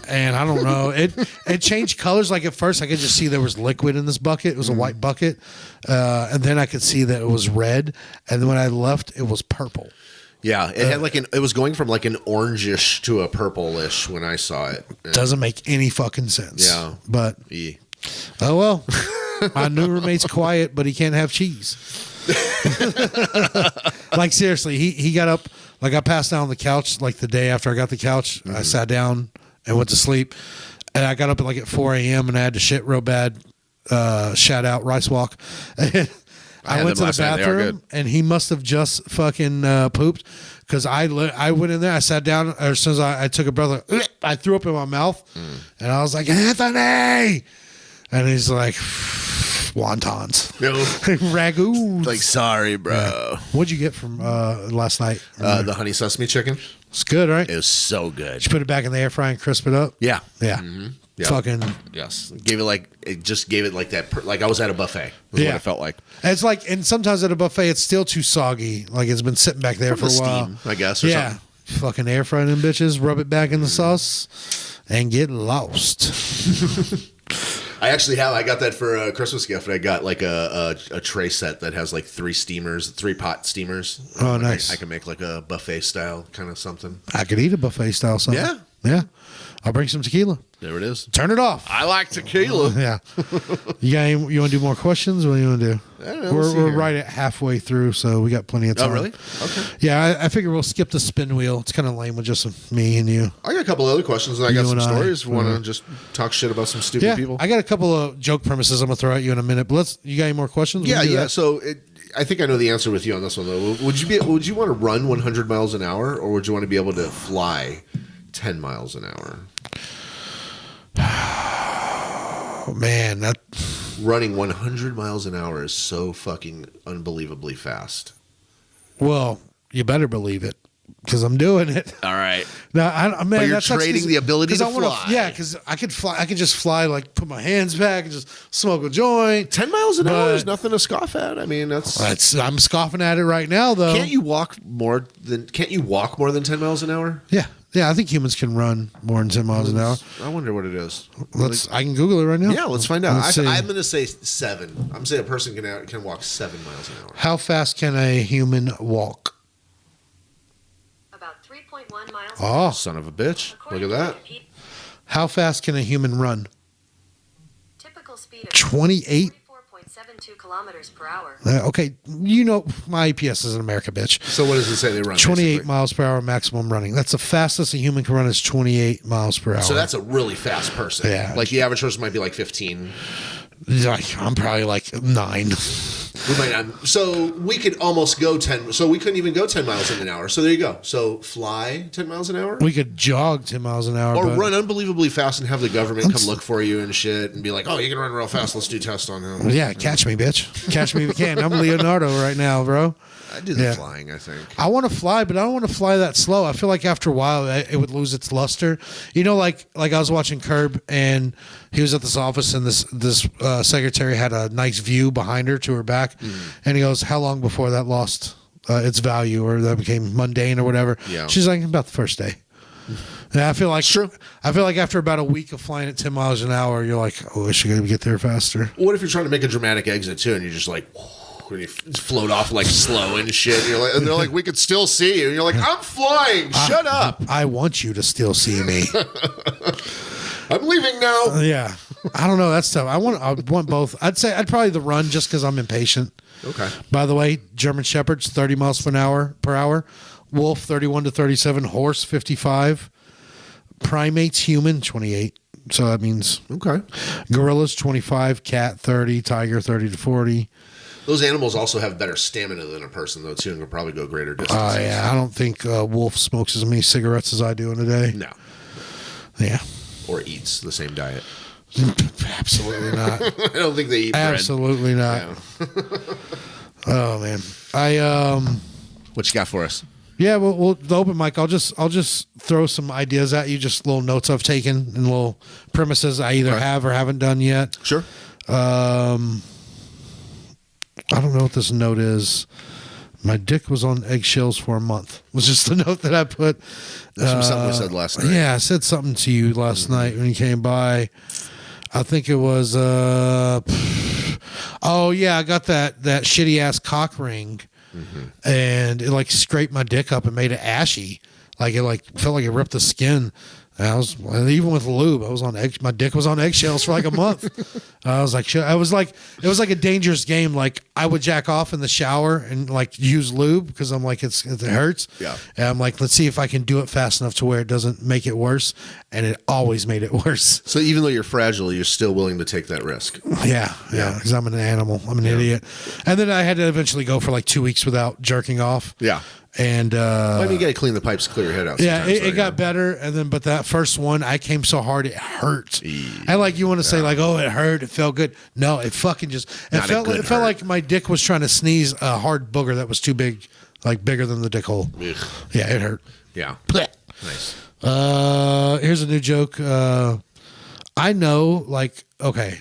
And I don't know. It changed colors. Like at first, I could just see there was liquid in this bucket. It was a white bucket. And then I could see that it was red. And then when I left, it was purple. Yeah, it had like it was going from like an orangish to a purplish when I saw it. Doesn't make any fucking sense. Yeah. But, Yeah. oh well. My new roommate's quiet, but he can't have cheese. Like seriously, he got up. Like I passed out on the couch like the day after I got the couch. I sat down and went to sleep. And I got up at 4 a.m. and I had to shit real bad. Shout out Rice Walk. I went to the bathroom and he must have just fucking pooped because I went in there. I sat down. As soon as I took a breath, I threw up in my mouth and I was like, Anthony. And he's like, wontons. No. Ragu. Like, sorry, bro. Yeah. What'd you get from last night? The honey sesame chicken. It's good, right? It was so good. Did you put it back in the air fryer and crisp it up? Yeah. Yeah. Mm-hmm. Yeah. Fucking. Yes. It just gave it like that. Like I was at a buffet. Was what it felt like. And it's like, and sometimes at a buffet, it's still too soggy. Like it's been sitting back there From for a the while. steam, I guess. Or Yeah. something. Fucking air fry them bitches, rub it back in the sauce, and get lost. I got that for a Christmas gift. I got like a tray set that has like 3 pot steamers. Oh, nice. I can make like a buffet style kind of something. I could eat a buffet style something. Yeah. Yeah. I'll bring some tequila. There it is. Turn it off. I like tequila. Yeah. You want to do more questions? What do you want to do? I don't know. We're right at halfway through, so we got plenty of time. Oh, really? Okay. Yeah, I figure we'll skip the spin wheel. It's kind of lame with just me and you. I got a couple other questions, and I got You some and I. stories. Want to just talk shit about some stupid Yeah, people? I got a couple of joke premises I'm going to throw at you in a minute, but you got any more questions? We Yeah, can do yeah. that. So I think I know the answer with you on this one, though. Would you want to run 100 miles an hour, or would you want to be able to fly 10 miles an hour? Oh, man, that Running 100 miles an hour is so fucking unbelievably fast. well, you better believe it because I'm doing it. All right. Now, man, But you're that sucks trading the ability to fly. Yeah, because I could fly. I could just fly, like put my hands back and just smoke a joint. 10 miles an hour But- is nothing to scoff at. I mean, I'm scoffing at it right now, though. Can't you walk more than 10 miles an hour? Yeah, I think humans can run more than 10 miles an hour. I wonder what it is. I can Google it right now. Yeah, let's find out. Let's see. I'm going to say 7. I'm saying a person can walk 7 miles an hour. How fast can a human walk? About 3.1 miles. Oh, Son of a bitch. Look at that. how fast can a human run? Typical speed of 28. 44.72 kilometers per hour. Okay, you know my APS is in America, bitch. So what does it say they run? 28 basically? miles per hour maximum running. That's the fastest a human can run is 28 miles per hour. So that's a really fast person. Yeah. Like the average person might be like 15. I'm probably like 9. We might not. So we could almost go 10. So we couldn't even go 10 miles in an hour. So there you go. So fly 10 miles an hour? We could jog 10 miles an hour. Or but run unbelievably fast and have the government come look for you and shit and be like, oh, you can run real fast. Let's do tests on him. Yeah, catch me, bitch. Catch me if you can. I'm Leonardo right now, bro. I do the Yeah. flying, I think. I want to fly, but I don't want to fly that slow. I feel like after a while it would lose its luster. You know, like I was watching Curb and he was at this office and this secretary had a nice view behind her to her back, and he goes, "How long before that lost its value or that became mundane or whatever?" Yeah. She's like, "About the first day." And I feel like True. I feel like after about a week of flying at 10 miles an hour, you're like, "Oh, I should get there faster." What if you're trying to make a dramatic exit too and you're just like, when you float off like slow and shit, and you're like, and they're like, we could still see you, and you're like, I'm flying, shut up, I want you to still see me. I'm leaving now. Yeah, I don't know. That's tough. I want both. I'd say I'd probably the run just because I'm impatient. Okay. By the way, German Shepherds 30 miles per hour, wolf 31 to 37, horse 55, primates human 28. So that means Okay. gorillas 25, cat 30, tiger 30 to 40. Those animals also have better stamina than a person, though, too, and can probably go greater distances. Yeah, I don't think wolf smokes as many cigarettes as I do in a day. No. Yeah, Or eats the same diet. absolutely not. I don't think they eat bread. Absolutely not. Oh man, What you got for us? yeah. Well, the open mic. I'll just throw some ideas at you, just little notes I've taken and little premises I either have or haven't done yet. Sure. I don't know what this note is. My dick was on eggshells for a month. Was just the note that I put. That's from something we said last night. Yeah, I said something to you last night when you came by. I think it was. Oh yeah, I got that shitty ass cock ring, and it like scraped my dick up and made it ashy. Like it felt like it ripped the skin. And I was even with lube. I was on my dick was on eggshells for like a month. I was like, shit. It was like a dangerous game. Like I would jack off in the shower and like use lube because I'm like it hurts. Yeah. And I'm like, let's see if I can do it fast enough to where it doesn't make it worse. And it always made it worse. So even though you're fragile, you're still willing to take that risk. Yeah. Because I'm an animal. I'm an idiot. And then I had to eventually go for like 2 weeks without jerking off. Yeah. And well, you got to clean the pipes, clear your head out. Yeah, it got better, and then but that first one, I came so hard it hurt. And like you want to say like, oh, it hurt, it felt good. No, it fucking just it felt like my dick was trying to sneeze a hard booger that was too big, like bigger than the dick hole. Ugh. Yeah, it hurt. Yeah, Blech. Nice. Here's a new joke. I know, like, okay,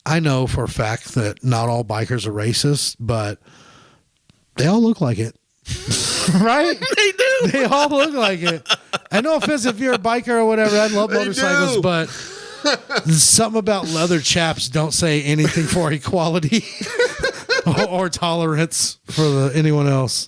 I know for a fact that not all bikers are racist, but they all look like it. Right? They do. They all look like it. And no offense if you're a biker or whatever. I love motorcycles, but something about leather chaps don't say anything for equality or tolerance for anyone else.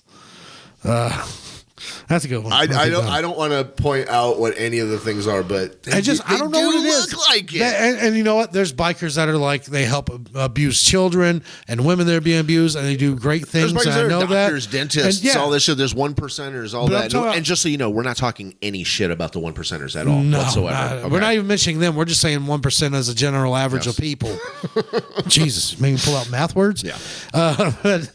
That's a good one. I don't want to point out what any of the things are, but I don't know what it is. Look like it. And you know what? There's bikers that are like they help abuse children and women that are being abused, and they do great things. There's bikers that are doctors, that. dentists, all this shit. There's 1%ers, all that. And just so you know, we're not talking any shit about the 1%ers at all whatsoever. Okay. We're not even mentioning them. We're just saying 1% as a general average of people. Jesus, maybe pull out math words. Yeah. But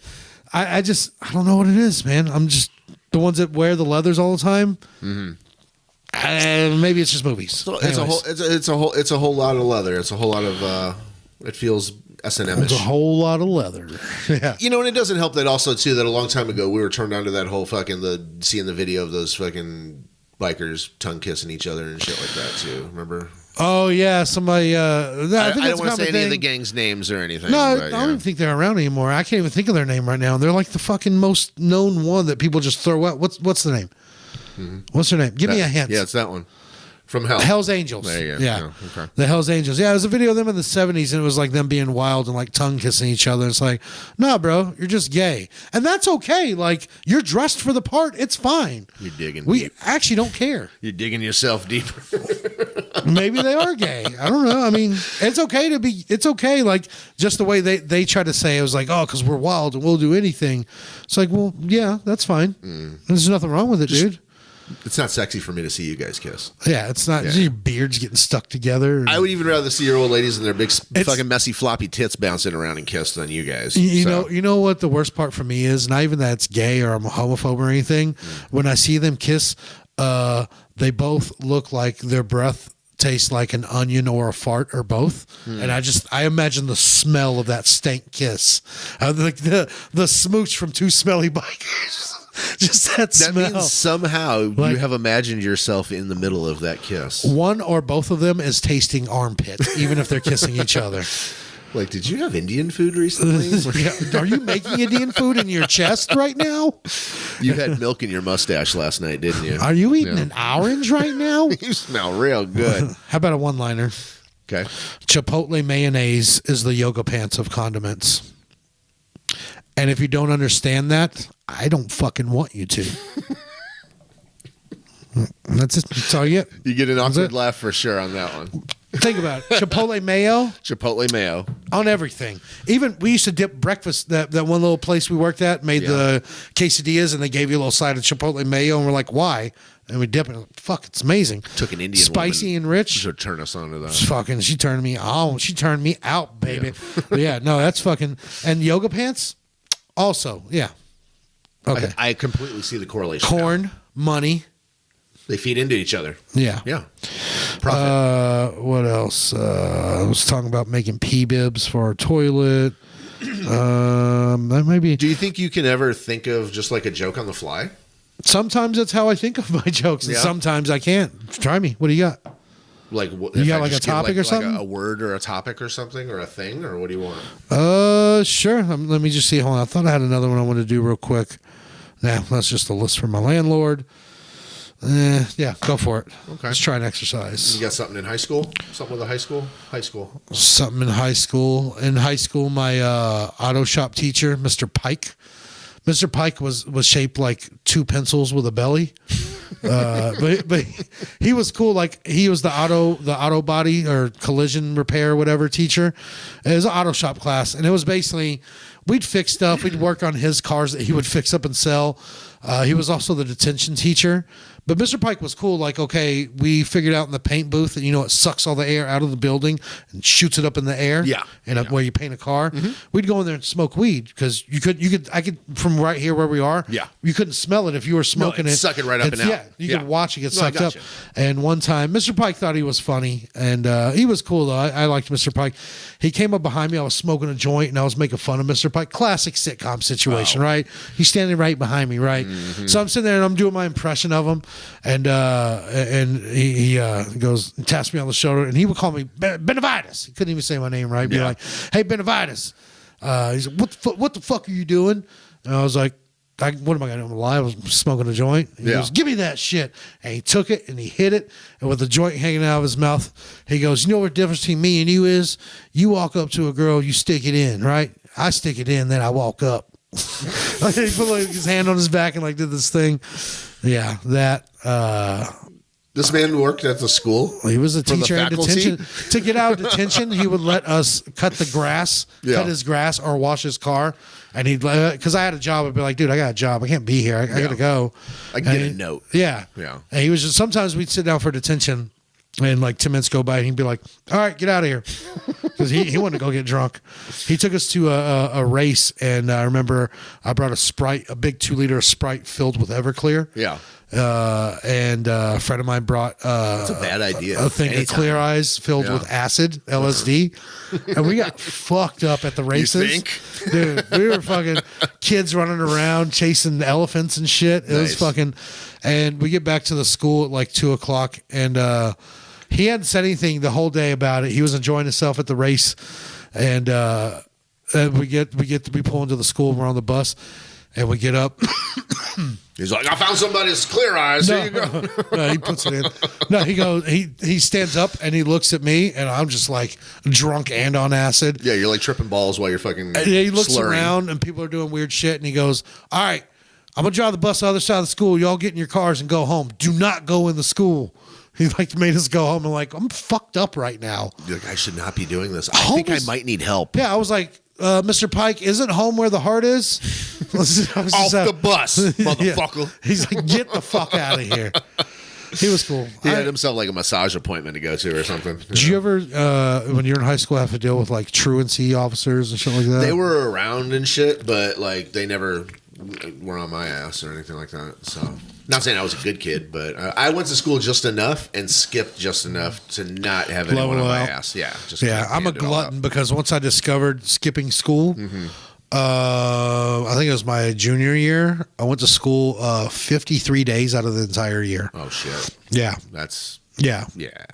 I don't know what it is, man. I'm just. The ones that wear the leathers all the time, maybe it's just movies. So it's a whole lot of leather. It's a whole lot of. It feels S&M-ish. It's a whole lot of leather. Yeah, you know, and it doesn't help that also too that a long time ago we were turned on to that whole seeing the video of those fucking bikers tongue kissing each other and shit like that too. Remember? Oh yeah, somebody. I don't want to say any of the gang's names or anything. No, but, I don't even think they're around anymore. I can't even think of their name right now. They're like the fucking most known one that people just throw out. What's the name? Mm-hmm. What's their name? Give me a hint. Yeah, it's that one. From Hell. Hell's Angels. There you go. Yeah. Oh, okay. The Hell's Angels. Yeah, it was a video of them in the 70s, and it was like them being wild and like tongue kissing each other. It's like, nah, bro, you're just gay. And that's okay. Like, you're dressed for the part. It's fine. You're digging We deep. actually don't care. You're digging yourself deeper. Maybe they are gay. I don't know. I mean, it's okay. Like, just the way they try to say it was like, oh, because we're wild and we'll do anything. It's like, well, yeah, that's fine. There's nothing wrong with it, dude. It's not sexy for me to see you guys kiss. Yeah, it's not. Your beards getting stuck together. I would even rather see your old ladies and their big fucking messy floppy tits bouncing around and kiss than you guys. You know what the worst part for me is? Not even that it's gay or I'm a homophobe or anything. When I see them kiss, they both look like their breath tastes like an onion or a fart or both. And I imagine the smell of that stank kiss. Like the smooch from two smelly bikers. Just that smell. That means somehow you have imagined yourself in the middle of that kiss. One or both of them is tasting armpit, even if they're kissing each other. Like, did you have Indian food recently? Are you making Indian food in your chest right now? You had milk in your mustache last night, didn't you? Are you eating an orange right now? You smell real good. How about a one-liner? Okay. Chipotle mayonnaise is the yoga pants of condiments. And if you don't understand that, I don't fucking want you to. That's it. That's all you get. You get an awkward laugh for sure on that one. Think about it. Chipotle mayo. Chipotle mayo. On everything. Even we used to dip breakfast. That one little place we worked at made the quesadillas, and they gave you a little side of Chipotle mayo, and we're like, why? And we dip it. Fuck, it's amazing. Took an Indian spicy and rich. Should turn us on to that. Fucking, she turned me on. She turned me out, baby. Yeah, no, that's fucking. And yoga pants, also, yeah. Okay. I completely see the correlation. Corn, money. They feed into each other. Yeah. Yeah. Profit. What else? I was talking about making pee bibs for our toilet. That might be. Do you think you can ever think of just like a joke on the fly? Sometimes that's how I think of my jokes, and sometimes I can't. Try me. What do you got? Like, what, you got like a topic or something? Like a word or a topic or something or a thing, or what do you want? Sure. Let me just see. Hold on. I thought I had another one I wanted to do real quick. Nah, that's just a list from my landlord. Yeah, go for it. Okay. Let's try an exercise. You got something in high school? Something with a high school? High school. Something in high school. In high school, my auto shop teacher, Mr. Pike. Mr. Pike was shaped like two pencils with a belly. But he was cool. Like he was the auto body or collision repair, whatever teacher. It was an auto shop class. And it was basically, we'd fix stuff. We'd work on his cars that he would fix up and sell. He was also the detention teacher. But Mr. Pike was cool. Like, okay, we figured out in the paint booth that, it sucks all the air out of the building and shoots it up in the air. Yeah. And up where you paint a car. Mm-hmm. We'd go in there and smoke weed because I could, from right here where we are. Yeah. You couldn't smell it if you were smoking it. Suck it right up and out. Yeah. You could watch it get sucked up. And one time, Mr. Pike thought he was funny. And he was cool, though. I liked Mr. Pike. He came up behind me. I was smoking a joint and I was making fun of Mr. Pike. Classic sitcom situation, right? He's standing right behind me, right? Mm-hmm. So I'm sitting there and I'm doing my impression of him. And he goes and taps me on the shoulder, and he would call me Benavides. He couldn't even say my name right. Be like, "Hey, Benavides." He said, "What the fuck are you doing?" And I was like, "What am I going to lie? I was smoking a joint." He goes, "Give me that shit." And he took it and he hit it, and with the joint hanging out of his mouth, he goes, "You know what the difference between me and you is? You walk up to a girl, you stick it in, right? I stick it in, then I walk up." Like, he put like his hand on his back and like did this thing. Yeah, that. This man worked at the school. He was a teacher in detention. To get out of detention, he would let us cut the grass, cut his grass, or wash his car. And he'd because I had a job, I'd be like, "Dude, I got a job. I can't be here. I got to go." I get a note. Yeah, yeah. And he was just sometimes we'd sit down for detention. And like 10 minutes go by, and he'd be like, "All right, get out of here," because he wanted to go get drunk. He took us to a race, and I remember I brought a Sprite, a big 2-liter Sprite filled with Everclear. Yeah. And a friend of mine brought that's a bad idea. a thing of Clear Eyes filled with acid, LSD, and we got fucked up at the races. You think? Dude, we were fucking kids running around chasing elephants and shit. It was fucking. And we get back to the school at like 2:00, and he hadn't said anything the whole day about it. He was enjoying himself at the race, and we pull into the school. We're on the bus, and we get up. He's like, "I found somebody's Clear Eyes. Here you go." No, he puts it in. No, he goes. He stands up and he looks at me, and I'm just like drunk and on acid. Yeah, you're like tripping balls while you're fucking. And he looks slurring around, and people are doing weird shit, and he goes, "All right, I'm gonna drive the bus to the other side of the school. Y'all get in your cars and go home. Do not go in the school." He like made us go home, and like, I'm fucked up right now. You're like, I should not be doing this. I think I might need help. Yeah, I was like, Mr. Pike, isn't home where the heart is? Off the bus, motherfucker. Yeah. He's like, get the fuck out of here. He was cool. He had himself like a massage appointment to go to or something. Did you ever, when you're in high school, have to deal with like truancy officers and shit like that? They were around and shit, but like they never were on my ass or anything like that. So, not saying I was a good kid, but I went to school just enough and skipped just enough to not have anyone on my ass. Yeah, I'm a glutton because once I discovered skipping school, I think it was my junior year. I went to school 53 days out of the entire year. Oh shit! Yeah, yeah.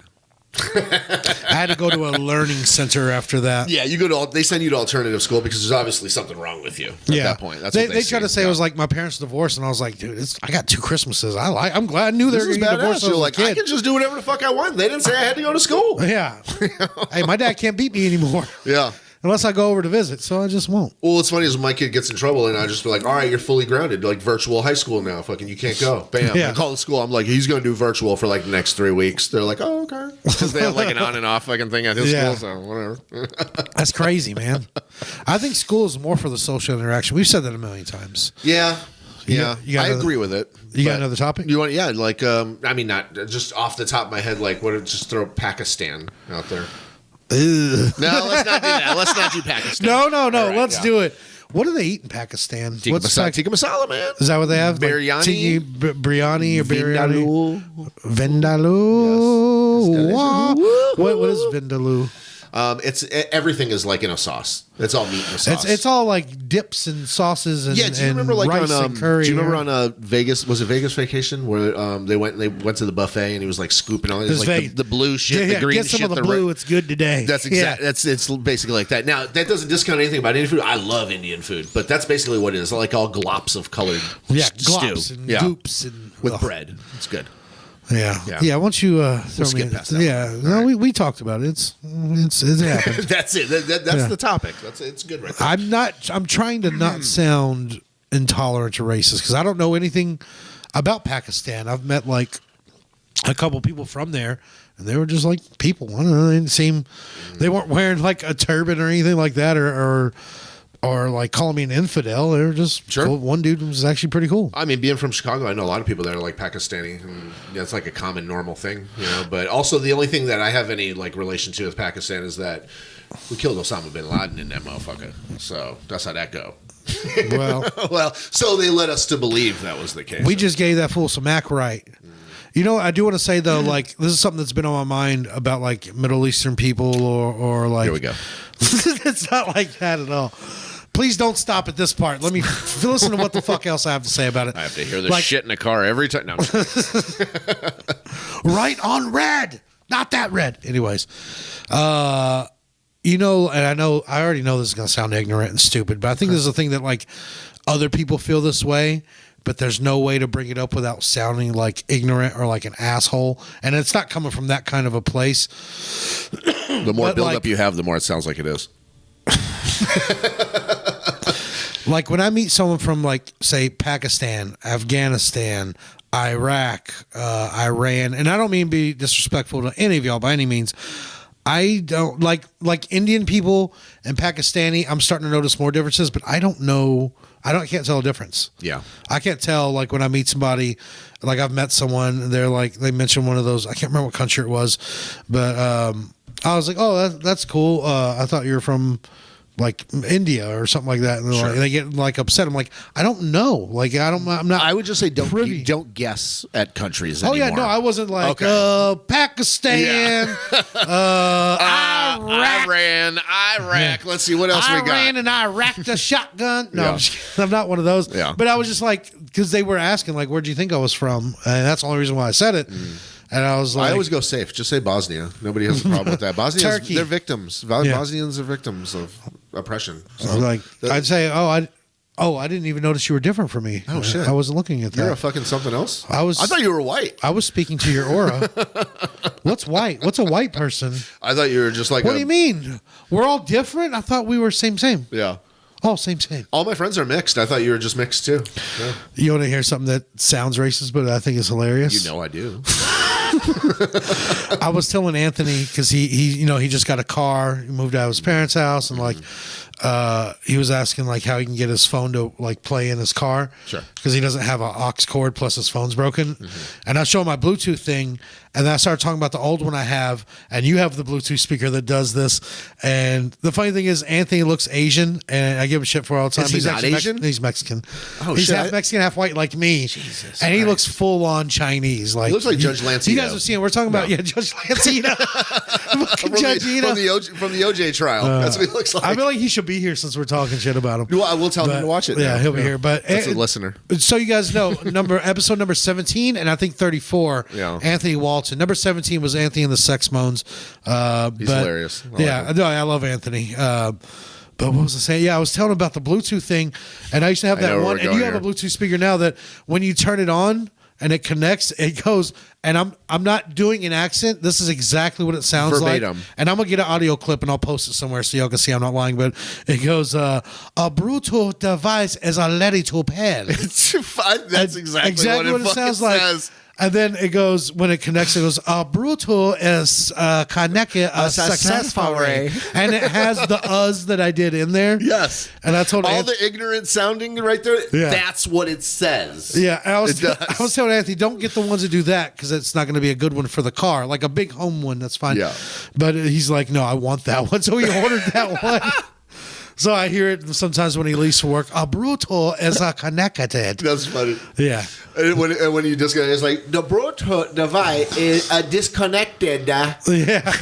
I had to go to a learning center after that. Yeah, you go to. They send you to alternative school because there's obviously something wrong with you at that point. That's they what they tried to say it was like my parents divorced, and I was like, dude, I got 2 Christmases. I'm glad I knew they were going to get divorced. You're like, I can just do whatever the fuck I want. They didn't say I had to go to school. Yeah. Hey, my dad can't beat me anymore. Yeah. Unless I go over to visit, so I just won't. Well, what's funny is when my kid gets in trouble, and I just be like, "All right, you're fully grounded, like virtual high school now. Fucking, you can't go." Bam! Yeah. I call the school. I'm like, "He's going to do virtual for like the next 3 weeks." They're like, "Oh, okay," because they have like an on and off fucking thing at his school. So whatever. That's crazy, man. I think school is more for the social interaction. We've said that a million times. Yeah. I agree with it. You got another topic? You want? Yeah, like I mean, not just off the top of my head. Like, what? Just throw Pakistan out there. Ugh. No, let's not do that. Let's not do Pakistan. No. Right, let's do it. What do they eat in Pakistan? Tikka masala, man. Is that what they have? Biryani, like biryani or biryani? Vindaloo. Vindaloo. Yes. What is vindaloo? Everything is like in a sauce. It's all meat in a sauce. It's all like dips and sauces and, do you remember like rice on and curry? Do you remember on Vegas? Was it Vegas Vacation where they went to the buffet and he was like scooping all this like the blue shit, the green get some shit, of the blue. It's good today. That's exactly. It's basically like that. Now that doesn't discount anything about Indian food. I love Indian food, but that's basically what it is. Like all glops of colored glops stew. and goops and with bread. It's good. Yeah. Once you throw skip me, past that one. no, we talked about it. It's happened. That's it. That's the topic. It's good right there. I'm trying to not sound intolerant or racist because I don't know anything about Pakistan. I've met like a couple people from there, and they were just like people. I don't know. They weren't wearing like a turban or anything like that, or like calling me an infidel. They were just cool. One dude was actually pretty cool. I mean, being from Chicago, I know a lot of people that are like Pakistani, and it's like a common, normal thing, But also, the only thing that I have any like relation to with Pakistan is that we killed Osama bin Laden in that motherfucker. So that's how that go. Well, so they led us to believe that was the case. We just gave that fool some act right. I do want to say though, like this is something that's been on my mind about like Middle Eastern people or like. Here we go. It's not like that at all. Please don't stop at this part. Let me listen to what the fuck else I have to say about it. I have to hear this shit in the car every time. No. Right on red. Not that red. Anyways. And I already know this is going to sound ignorant and stupid, but I think this is a thing that like other people feel this way, but there's no way to bring it up without sounding like ignorant or like an asshole. And it's not coming from that kind of a place. The more build-up you have, the more it sounds like it is. Like when I meet someone from like say Pakistan, Afghanistan, Iraq, Iran, and I don't mean be disrespectful to any of y'all by any means. I don't like Indian people and Pakistani. I'm starting to notice more differences, but I don't know. Can't tell a difference. Yeah, I can't tell. Like when I meet somebody, like I've met someone, they're like they mentioned one of those. I can't remember what country it was, but I was like, oh, that's cool. I thought you were from like India or something like that. And they get like upset. I'm like, I don't know. Like I'm not. I would just say don't guess at countries anymore. Oh yeah, no, I wasn't like Pakistan, Iran, Iraq. Let's see what else we got. Iran and Iraq the shotgun. No, I'm not one of those. Yeah. But I was just like, because they were asking like, where'd you think I was from? And that's the only reason why I said it. And I was like, I always go safe. Just say Bosnia. Nobody has a problem with that. Bosnians, Turkey. They're victims. Bosnians are victims of oppression. So like, I'd say, I didn't even notice you were different from me. Oh shit! I wasn't looking at that. You're a fucking something else. I thought you were white. I was speaking to your aura. What's white? What's a white person? I thought you were just like. What do you mean? We're all different. I thought we were same. Yeah. Oh, same. All my friends are mixed. I thought you were just mixed too. Yeah. You want to hear something that sounds racist, but I think is hilarious? You know I do. I was telling Anthony because he just got a car. He moved out of his parents' house, and like he was asking like how he can get his phone to like play in his car. Sure. Because he doesn't have an aux cord, plus his phone's broken. And I show him my Bluetooth thing, and then I started talking about the old one I have, and you have the Bluetooth speaker that does this. And the funny thing is, Anthony looks Asian, and I give him shit for all the time. He's not Asian? He's Mexican. Oh, he's shit. half Mexican, half white, like me. Jesus. And he looks full on Chinese. Like he looks like Judge Lancino. You guys are seeing. We're talking about Judge Lancino. from the OJ trial. That's what he looks like. I feel like he should be here since we're talking shit about him. Well, I will tell him to watch it. Yeah, he'll be here. But that's a listener. So you guys know episode number 17 and I think 34. Yeah. Anthony Walton. Number 17 was Anthony and the Sex Moans. He's hilarious. I love Anthony. But what was I saying? Yeah, I was telling him about the Bluetooth thing, and I used to have that one. And you have a Bluetooth speaker now that when you turn it on and it connects, it goes. And I'm not doing an accent. This is exactly what it sounds verbatim. like. And I'm gonna get an audio clip and I'll post it somewhere so y'all can see I'm not lying. But it goes, a Bluetooth device is a ready to pair. That's exactly what it sounds like. Says. And then it goes, when it connects, it goes, Bruto is connected successfully. And it has the us that I did in there. Yes. And I told all the ignorant sounding right there, that's what it says. Yeah. And I was telling Anthony, don't get the ones that do that because it's not going to be a good one for the car. Like a big home one, that's fine. Yeah. But he's like, no, I want that one. So he ordered that one. So I hear it sometimes when he leaves for work. Bruto is connected. That's funny. Yeah. And when you disconnect, it's like the Bluetooth device is disconnected. Yeah.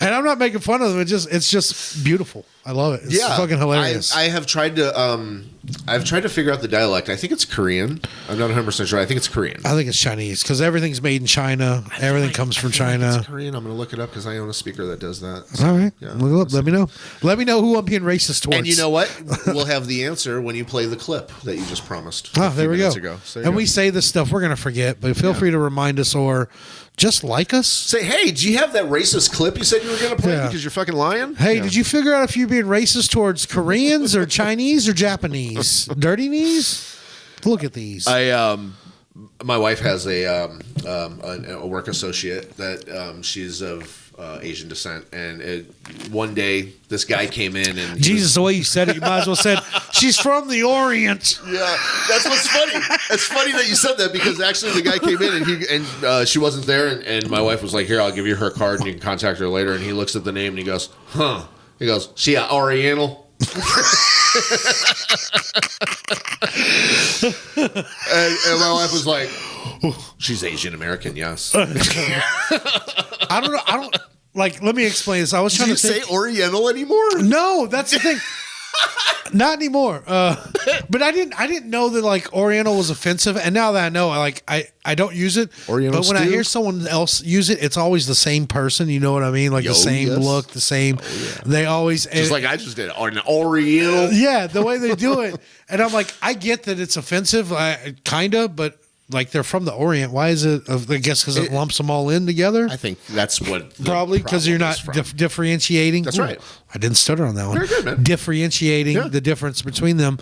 And I'm not making fun of them. It's just beautiful. I love it. It's fucking hilarious. I have tried to I've tried to figure out the dialect. I think it's Korean. I'm not 100% sure. I think it's Korean. I think it's Chinese because everything's made in China. Everything comes from China. It's Korean. I'm going to look it up because I own a speaker that does that. So, all right. Yeah. Look it up. Let me know. Let me know who I'm being racist towards. And you know what? We'll have the answer when you play the clip that you just promised. Oh, there we go. So and we say this stuff we're going to forget, but feel free to remind us or just like us. Say, hey, do you have that racist clip you said you were going to play because you're fucking lying? Hey, did you figure out if you're being racist towards Koreans or Chinese or Japanese? Dirty knees? Look at these. My wife has a work associate that she's of Asian descent, and one day this guy came in and the way you said it, you might as well said she's from the Orient. Yeah, that's what's funny. It's funny that you said that because actually the guy came in and she wasn't there, and my wife was like, "Here, I'll give you her card and you can contact her later." And he looks at the name and he goes, "Huh?" He goes, "She a Oriental?" and my wife was like, "She's Asian American, yes." I don't like. Let me explain this. I was trying to say Oriental anymore. No, that's the thing. Not anymore. But I didn't know that like Oriental was offensive, and now that I know, I don't use it. Oriental but when I hear someone else use it, it's always the same person. You know what I mean? Like the same look, the same. Oh, yeah. They always just like I just did an Oriental. Yeah, the way they do it, and I'm like, I get that it's offensive, kinda, but. Like they're from the Orient. Why is it? I guess because it lumps them all in together. I think that's what. Probably because you're not differentiating. That's right. I didn't stutter on that one. Very good, man. Differentiating the difference between them.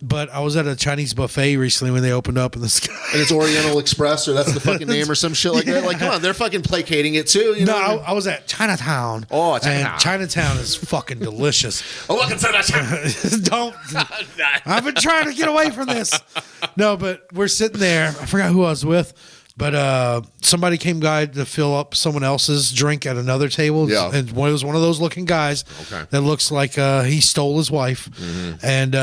But I was at a Chinese buffet recently when they opened up, and this guy. And it's Oriental Express, or that's the fucking name, or some shit like that. Like, come on, they're fucking placating it too. You know? I was at Chinatown. Oh, Chinatown. And Chinatown is fucking delicious. Oh, look, it's Chinatown. Don't. I've been trying to get away from this. No, but we're sitting there. I forgot who I was with. But somebody came by to fill up someone else's drink at another table. Yeah. And it was one of those looking guys that looks like he stole his wife. Mm-hmm. And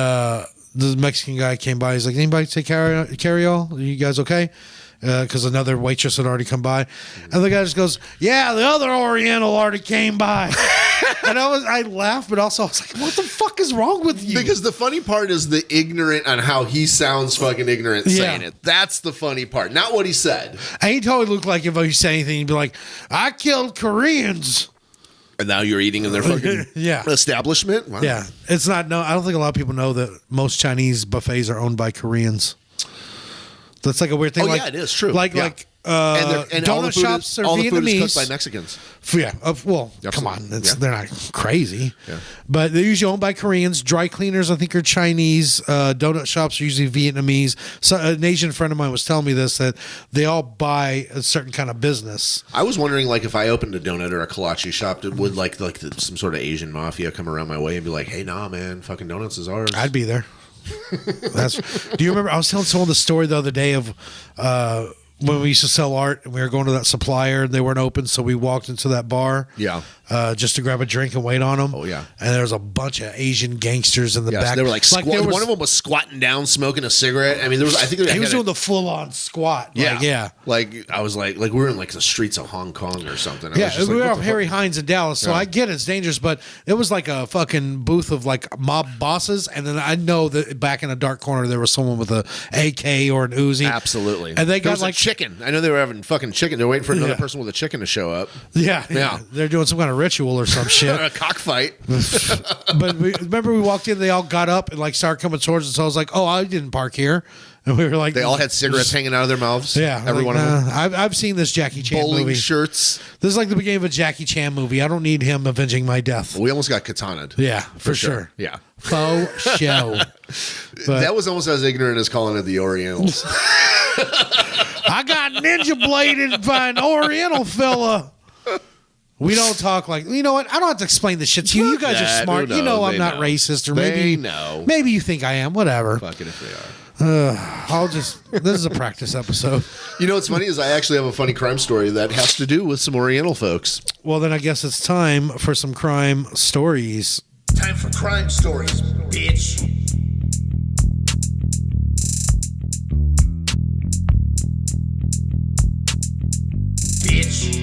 the Mexican guy came by. He's like, anybody take carry all? Are you guys okay? Because another waitress had already come by. And the guy just goes, yeah, the other Oriental already came by. And I laughed, but also I was like, what the fuck is wrong with you? Because the funny part is the ignorant on how he sounds fucking ignorant saying it. That's the funny part, not what he said. And he totally looked like if you say anything, he'd be like, I killed Koreans. And now you're eating in their fucking establishment? Wow. Yeah. It's not, no, I don't think a lot of people know that most Chinese buffets are owned by Koreans. That's like a weird thing. Oh, yeah, it is true. And donut shops are all the food Vietnamese. is cooked by Mexicans. Yeah. Well, Absolutely. come on. They're not crazy. Yeah. But they're usually owned by Koreans. Dry cleaners, I think, are Chinese. Donut shops are usually Vietnamese. So an Asian friend of mine was telling me this, that they all buy a certain kind of business. I was wondering, like, if I opened a donut or a kolache shop, would some sort of Asian mafia come around my way and be like, hey, nah, man, fucking donuts is ours? I'd be there. Do you remember? I was telling someone the story the other day of when we used to sell art and we were going to that supplier and they weren't open, so we walked into that bar. Yeah. Just to grab a drink and wait on them. Oh, yeah. And there was a bunch of Asian gangsters in the back. They were like one of them was squatting down, smoking a cigarette. I mean, he was doing the full on squat. Yeah. Like I was like we were in like the streets of Hong Kong or something. We were off Harry Hines in Dallas, so I get it's dangerous, but it was like a fucking booth of like mob bosses, and then I know that back in a dark corner there was someone with a AK or an Uzi. Absolutely. And they got like chicken. I know they were having fucking chicken. They're waiting for another person with a chicken to show up. Yeah. They're doing some kind of ritual or some shit. A cockfight. But remember we walked in, they all got up and like started coming towards us. So I was like, oh, I didn't park here. And we were like, they all had cigarettes hanging out of their mouths. Yeah. Every one of them. I've seen this Jackie Chan Bowling movie. shirts. This is like the beginning of a Jackie Chan movie. I don't need him avenging my death. We almost got katana'd. Yeah, for sure. Yeah. Faux show. But that was almost as ignorant as calling it the Orientals. I got ninja bladed by an Oriental fella. We don't talk like, you know what? I don't have to explain this shit to you. You guys are smart. You know I'm not racist, or maybe you think I am. Whatever. Fuck it if they are. This is a practice episode. You know what's funny is I actually have a funny crime story that has to do with some Oriental folks. Well, then I guess it's time for some crime stories. Time for crime stories, bitch. Bitch.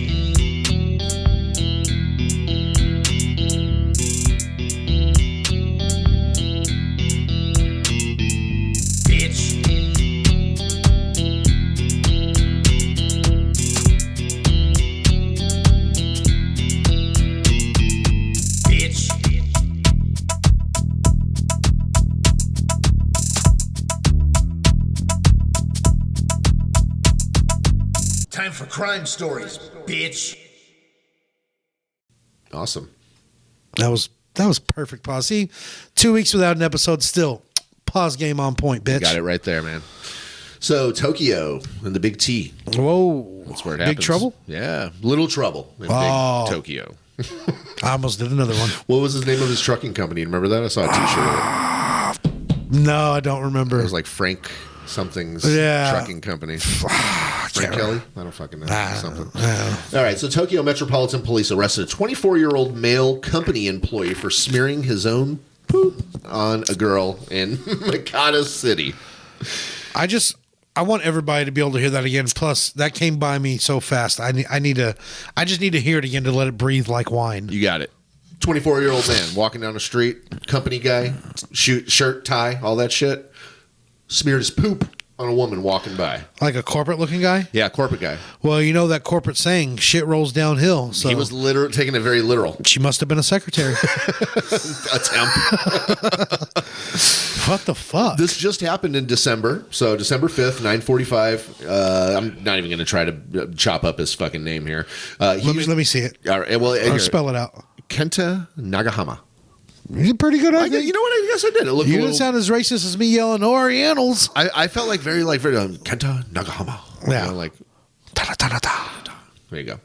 for crime stories, bitch. Awesome. That was perfect pause. See, 2 weeks without an episode, still pause game on point, bitch. Got it right there, man. So Tokyo and the Big T. Whoa. That's where it happens. Big Trouble? Yeah. Little Trouble in Big Tokyo. I almost did another one. What was his name of his trucking company? Remember that? I saw a t-shirt of it. No, I don't remember. It was like Frank something's trucking company. Frank Kelly? I don't fucking know. Something. All right, so Tokyo Metropolitan Police arrested a 24-year-old male company employee for smearing his own poop on a girl in Makata City. I want everybody to be able to hear that again. Plus, that came by me so fast. I just need to hear it again to let it breathe like wine. You got it. 24-year-old man walking down the street, company guy, shirt, tie, all that shit, smeared his poop on a woman walking by. Like a corporate looking guy? Yeah, corporate guy. Well, you know that corporate saying, shit rolls downhill. So he was taking it very literal. She must have been a secretary. A temp. What the fuck? This just happened in December. So December 5th, 9:45. I'm not even going to try to chop up his fucking name here. Let me see it. All right, well, Or spell it out. Kenta Nagahama. You did pretty good, I think. You know what? I guess I did. It looked You didn't sound as racist as me yelling Orientals. I felt like very Kenta Nagahama. Yeah. You know, like there you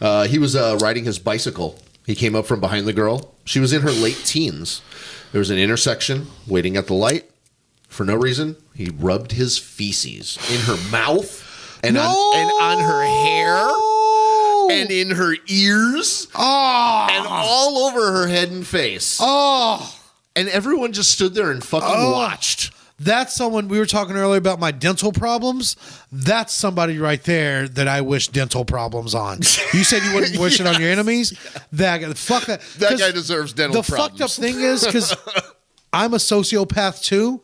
go. He was riding his bicycle. He came up from behind the girl. She was in her late teens. There was an intersection, waiting at the light. For no reason, he rubbed his feces in her mouth and on her hair. And in her ears. Oh. And all over her head and face. Oh. And everyone just stood there and fucking watched. That's someone, we were talking earlier about my dental problems. That's somebody right there that I wish dental problems on. You said you wouldn't wish it on your enemies? That guy, fuck that. That guy deserves dental problems. The fucked up thing is, because I'm a sociopath too,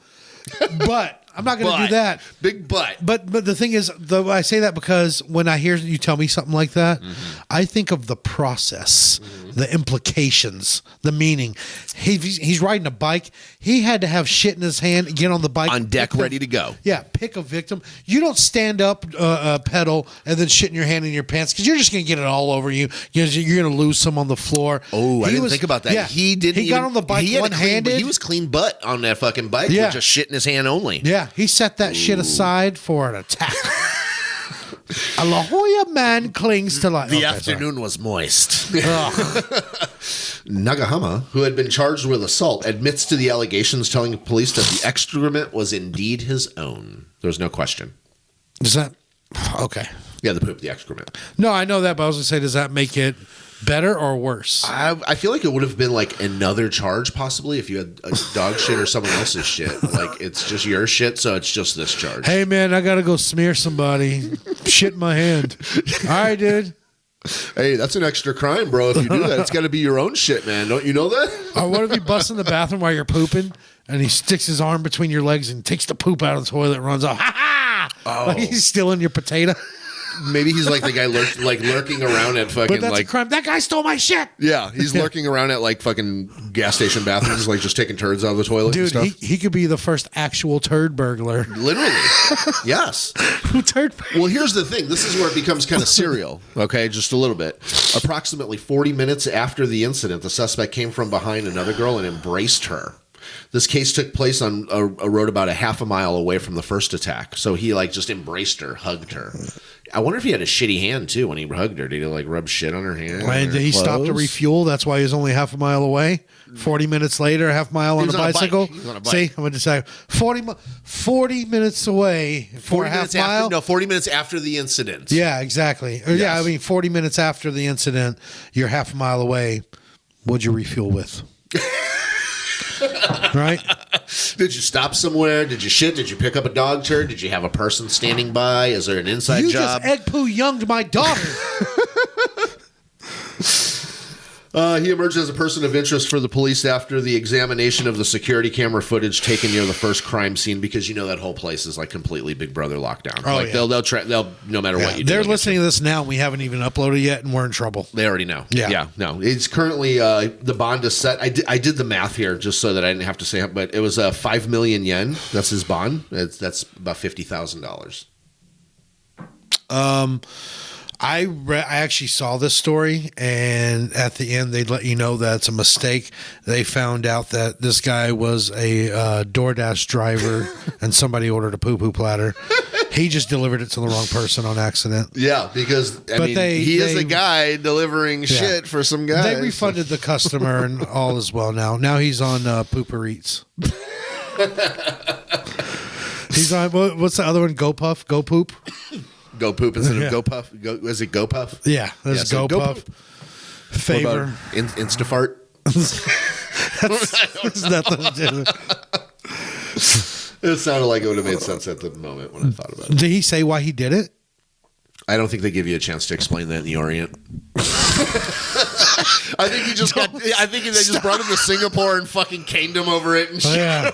but I'm not going to do that. Big butt. But the thing is, I say that because when I hear you tell me something like that, I think of the process, the implications, the meaning. He's riding a bike. He had to have shit in his hand, get on the bike. On deck, ready to go. Yeah, pick a victim. You don't stand up, pedal, and then shit in your hand in your pants because you're just going to get it all over you. You're going to lose some on the floor. Oh, I didn't think about that. Yeah, he got on the bike one-handed. He was clean butt on that fucking bike with just shit in his hand only. Yeah, he set that shit aside for an attack. A La Jolla man clings to life. The afternoon was moist. Nagahama, who had been charged with assault, admits to the allegations, telling police that the excrement was indeed his own. There's no question. Is that okay? Yeah, the poop, the excrement. No, I know that, but I was going to say, does that make it better or worse? I feel like it would have been like another charge, possibly, if you had a dog shit or someone else's shit. Like, it's just your shit, so it's just this charge. Hey, man, I got to go smear somebody. Shit in my hand. All right, dude. Hey, that's an extra crime, bro. If you do that, it's got to be your own shit, man. Don't you know that? Or what if he busts in the bathroom while you're pooping and he sticks his arm between your legs and takes the poop out of the toilet and runs off? Ha ha! Oh. Like he's stealing your potato. Maybe he's like the guy lurking around at fucking But that's a crime. That guy stole my shit. Yeah, he's lurking around at like fucking gas station bathrooms, like just taking turds out of the toilet. Dude, and stuff. he could be the first actual turd burglar. Literally, yes. Turd. Well, here's the thing. This is where it becomes kind of serial. Okay, just a little bit. Approximately 40 minutes after the incident, the suspect came from behind another girl and embraced her. This case took place on a road about a half a mile away from the first attack. So he like just embraced her, hugged her. I wonder if he had a shitty hand too when he hugged her. Did he like rub shit on her hand? And did he stop to refuel? That's why he was only half a mile away. 40 minutes later, a half mile on a bicycle. He was on a bike. See, I'm going to say 40 minutes away for a half mile. No, 40 minutes after the incident. Yeah, exactly. Or, yeah, I mean, 40 minutes after the incident, you're half a mile away. What'd you refuel with? Right? Did you stop somewhere? Did you shit? Did you pick up a dog turd? Did you have a person standing by? Is there an inside job? You just egg poo younged my daughter. He emerged as a person of interest for the police after the examination of the security camera footage taken near the first crime scene, because you know that whole place is like completely Big Brother lockdown. Oh, like yeah. they'll no matter what you do. They're listening to this now, and we haven't even uploaded yet, and we're in trouble. They already know. Yeah. No, it's currently the bond is set. I did the math here just so that I didn't have to say it, but it was 5 million yen. That's his bond. That's about $50,000. I actually saw this story, and at the end, they'd let you know that it's a mistake. They found out that this guy was a DoorDash driver, and somebody ordered a poo-poo platter. He just delivered it to the wrong person on accident. Yeah, because he is a guy delivering shit for some guy. They refunded the customer, and all is well now. Now he's on Pooper Eats. He's on, what's the other one? Go Puff? Go Poop? Go Poop instead of Go Puff? Is it Go Puff? Yeah, that's Go Puff. Favor. Instafart? That's nothing to do. It sounded like it would have made sense at the moment when I thought about it. Did he say why he did it? I don't think they give you a chance to explain that in the Orient. I think they just brought him to Singapore and fucking caned him over it and shit. Yeah.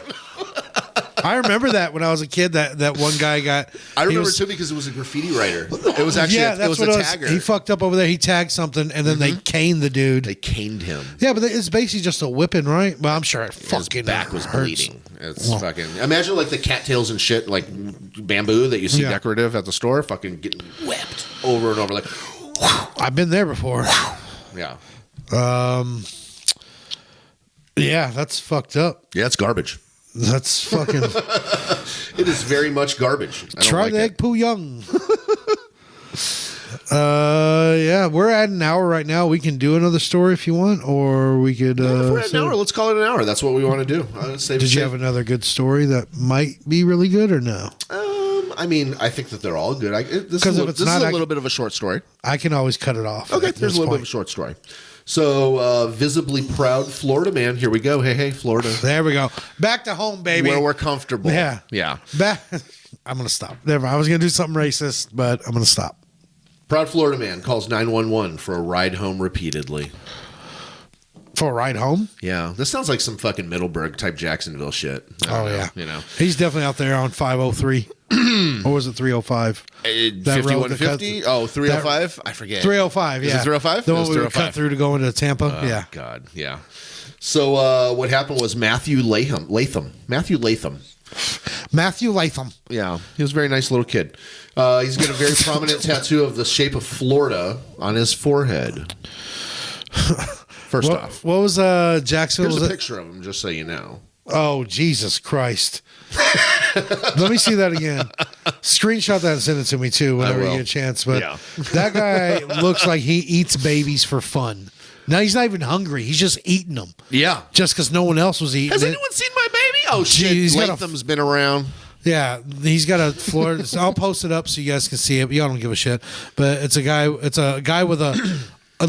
I remember that when I was a kid. That one guy got. I remember too because it was a graffiti writer. It was actually it was a tagger. He fucked up over there. He tagged something, and then they caned the dude. They caned him. Yeah, but it's basically just a whipping, right? Well, I'm sure his back was bleeding. It's fucking. Imagine like the cattails and shit, like bamboo that you see decorative at the store, fucking getting whipped over and over. Like, I've been there before. Yeah. Yeah, that's fucked up. Yeah, it's garbage. That's fucking. It is very much garbage. Try the egg poo young. Yeah, we're at an hour right now. We can do another story if you want, or we could. If we're at an hour, let's call it an hour. That's what we want to do. Did you have another good story that might be really good or no? I mean, I think that they're all good. This is a little bit of a short story. I can always cut it off. Okay, there's a little bit of a short story. So, visibly proud Florida man. Here we go. Hey, Florida. There we go. Back to home, baby. Where we're comfortable. Yeah. Yeah. I'm going to stop. Never. I was going to do something racist, but I'm going to stop. Proud Florida man calls 911 for a ride home repeatedly. For a ride home? Yeah. This sounds like some fucking Middleburg type Jacksonville shit. Yeah. You know. He's definitely out there on 503. Or was it 305? 5150? Oh, 305? I forget. 305, yeah. Is it 305? The one we would cut through to go into Tampa? Oh, God, yeah. So what happened was Matthew Latham. Matthew Latham. Yeah. He was a very nice little kid. He's got a very prominent tattoo of the shape of Florida on his forehead. First off. What was Jacksonville? Here's a picture of him, just so you know. Oh, Jesus Christ. Let me see that again. Screenshot that and send it to me, too, whenever you get a chance. But that guy looks like he eats babies for fun. Now, he's not even hungry. He's just eating them. Yeah. Just because no one else was eating Has anyone seen my baby? Oh, shit. Latham's been around. Yeah, he's got a Florida. I'll post it up so you guys can see it. But y'all don't give a shit. But it's a guy with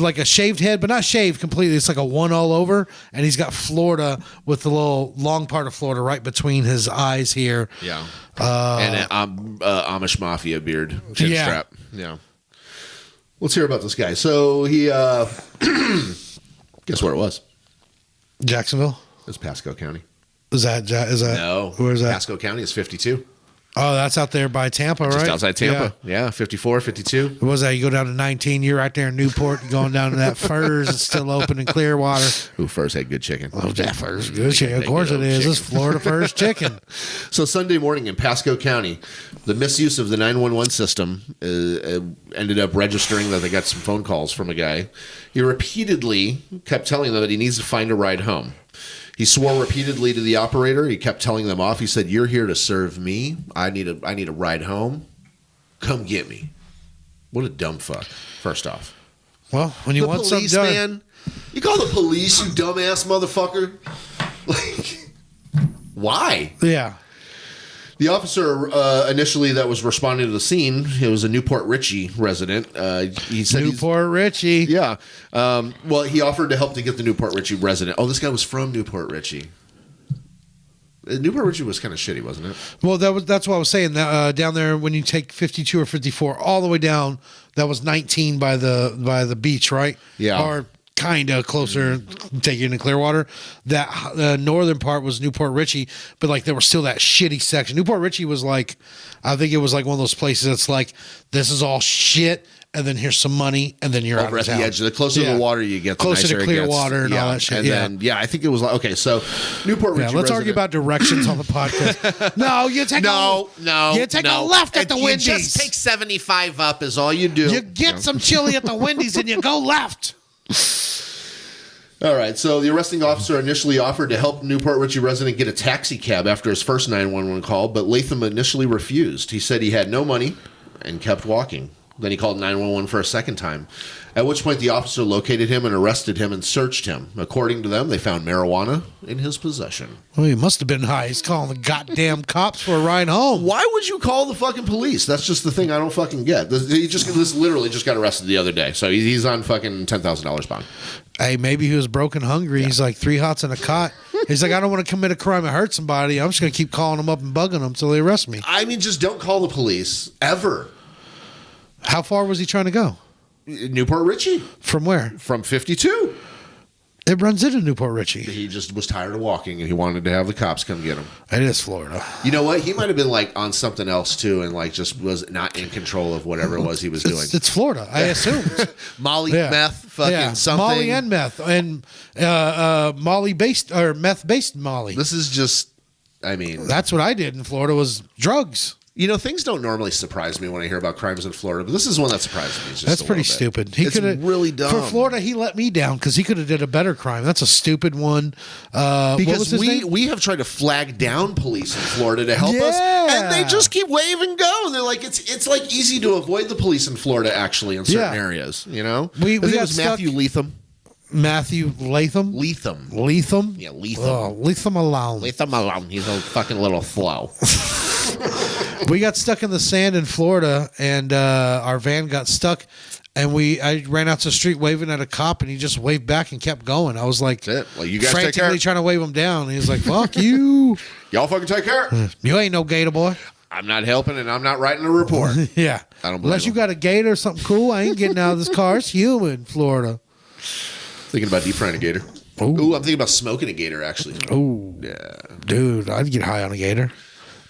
like a shaved head, but not shaved completely. It's like a one all over, and he's got Florida with the little long part of Florida right between his eyes here. Yeah, and an Amish Mafia beard, chin strap. Yeah. Let's hear about this guy. So he, guess where it was? Jacksonville. It was Pasco County. Is that no? Where's that? Pasco County is 52. Oh, that's out there by Tampa, right? Just outside Tampa. Yeah, 54, 52. What was that? You go down to 19, you're right there in Newport, you're going down to that Furs, it's still open in Clearwater. Ooh, Furs had good chicken. Oh, that Furs good chicken. Of course it is. It's Florida Furs chicken. So Sunday morning in Pasco County, the misuse of the 911 system ended up registering that they got some phone calls from a guy. He repeatedly kept telling them that he needs to find a ride home. He swore repeatedly to the operator. He kept telling them off. He said, "You're here to serve me. I need a ride home. Come get me." What a dumb fuck. First off, well, when you want something done, man, you call the police, you dumbass motherfucker. Like, why? Yeah. The officer initially that was responding to the scene, it was a Newport Richey resident. He said Newport Richey. Yeah. Well, he offered to help to get the Newport Richey resident. Oh, this guy was from Newport Richey. Newport Richey was kind of shitty, wasn't it? Well, that's what I was saying. Down there, when you take 52 or 54 all the way down, that was 19 by the beach, right? Yeah. Or kind of closer, taking into Clearwater. That northern part was Newport Richey, but like there was still that shitty section. Newport Richey was like, I think it was like one of those places that's like, this is all shit, and then here's some money, and then you're out over of at town. the edge. The closer to the water you get, the closer nicer to clear it gets. water and all that shit. And then, I think it was like, okay, so Newport Richie. Yeah, let's argue about directions on the podcast. No, you take a left at the Wendy's. You just take 75 up is all you do. You get some chili at the Wendy's and you go left. All right, so the arresting officer initially offered to help Newport Richie resident get a taxi cab after his first 911 call, but Latham initially refused. He said he had no money and kept walking. Then he called 911 for a second time, at which point the officer located him and arrested him and searched him. According to them, they found marijuana in his possession. Well, he must have been high. He's calling the goddamn cops for a ride home. Why would you call the fucking police? That's just the thing I don't fucking get. This literally just got arrested the other day, so he's on fucking $10,000 bond. Hey, maybe he was broke and hungry. Yeah. He's like 3 hots in a cot. He's like, I don't want to commit a crime and hurt somebody. I'm just going to keep calling them up and bugging them until they arrest me. I mean, just don't call the police ever. How far was he trying to go? Newport Richie. From where? From 52. It runs into Newport Richie. He just was tired of walking and he wanted to have the cops come get him. It is Florida. You know what? He might have been like on something else too and like just was not in control of whatever it was he was doing. It's Florida, I assumed. Molly, meth, fucking something. Molly and meth. And Molly-based or meth-based Molly. This is just, I mean. That's what I did in Florida was drugs. You know, things don't normally surprise me when I hear about crimes in Florida, but this is one that surprised me. That's pretty stupid. It's really dumb. For Florida, he let me down because he could have did a better crime. That's a stupid one. Because we have tried to flag down police in Florida to help us, and they just keep wave and go. They're like, it's like easy to avoid the police in Florida, actually, in certain areas. You know, we got was Matthew Latham. Matthew Latham? Latham. Yeah, Latham. Oh, leave him alone. Leave him alone. He's a fucking little flow. We got stuck in the sand in Florida, and our van got stuck, and I ran out to the street waving at a cop, and he just waved back and kept going. I was like, that's it. Well, you guys take care. Frantically trying to wave him down. And he was like, fuck you. Y'all fucking take care. You ain't no gator boy. I'm not helping, and I'm not writing a report. Yeah. I don't believe Unless you got a gator or something cool, I ain't getting out of this car. It's humid in Florida. Thinking about deep frying a gator. Ooh, I'm thinking about smoking a gator, actually. Oh, yeah. Dude, I'd get high on a gator.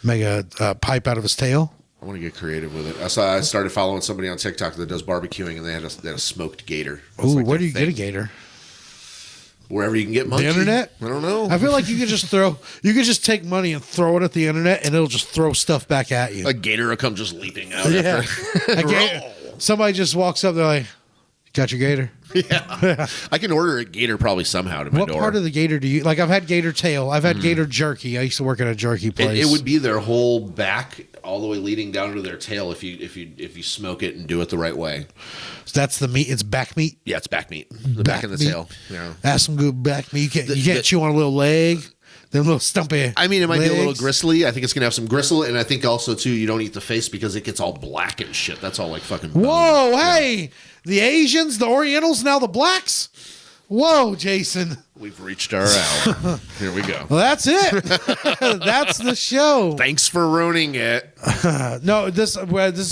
Make a pipe out of his tail. I want to get creative with it. I started following somebody on TikTok that does barbecuing, and they had a smoked gator. Ooh, like, where do you get a gator? Wherever you can get monkey. The internet? I don't know. I feel like you could just take money and throw it at the internet, and it'll just throw stuff back at you. A gator will come just leaping out. Yeah. Somebody just walks up, they're like, got your gator? Yeah. I can order a gator probably somehow to my door. What part of the gator do you like? I've had gator tail. I've had gator jerky. I used to work at a jerky place. It would be their whole back, all the way leading down to their tail. If you smoke it and do it the right way. So that's the meat. It's back meat. Yeah, it's back meat. The back and the tail. Yeah. That's some good back meat. You can't chew on a little leg. Them little stumpy. I mean, it might be a little gristly. I think it's gonna have some gristle, and I think also too, you don't eat the face because it gets all black and shit. That's all like fucking. Whoa! Hey, the Asians, the Orientals, now the blacks. Whoa, Jason. We've reached our hour. Here we go. Well, that's it. That's the show. Thanks for ruining it. No, this is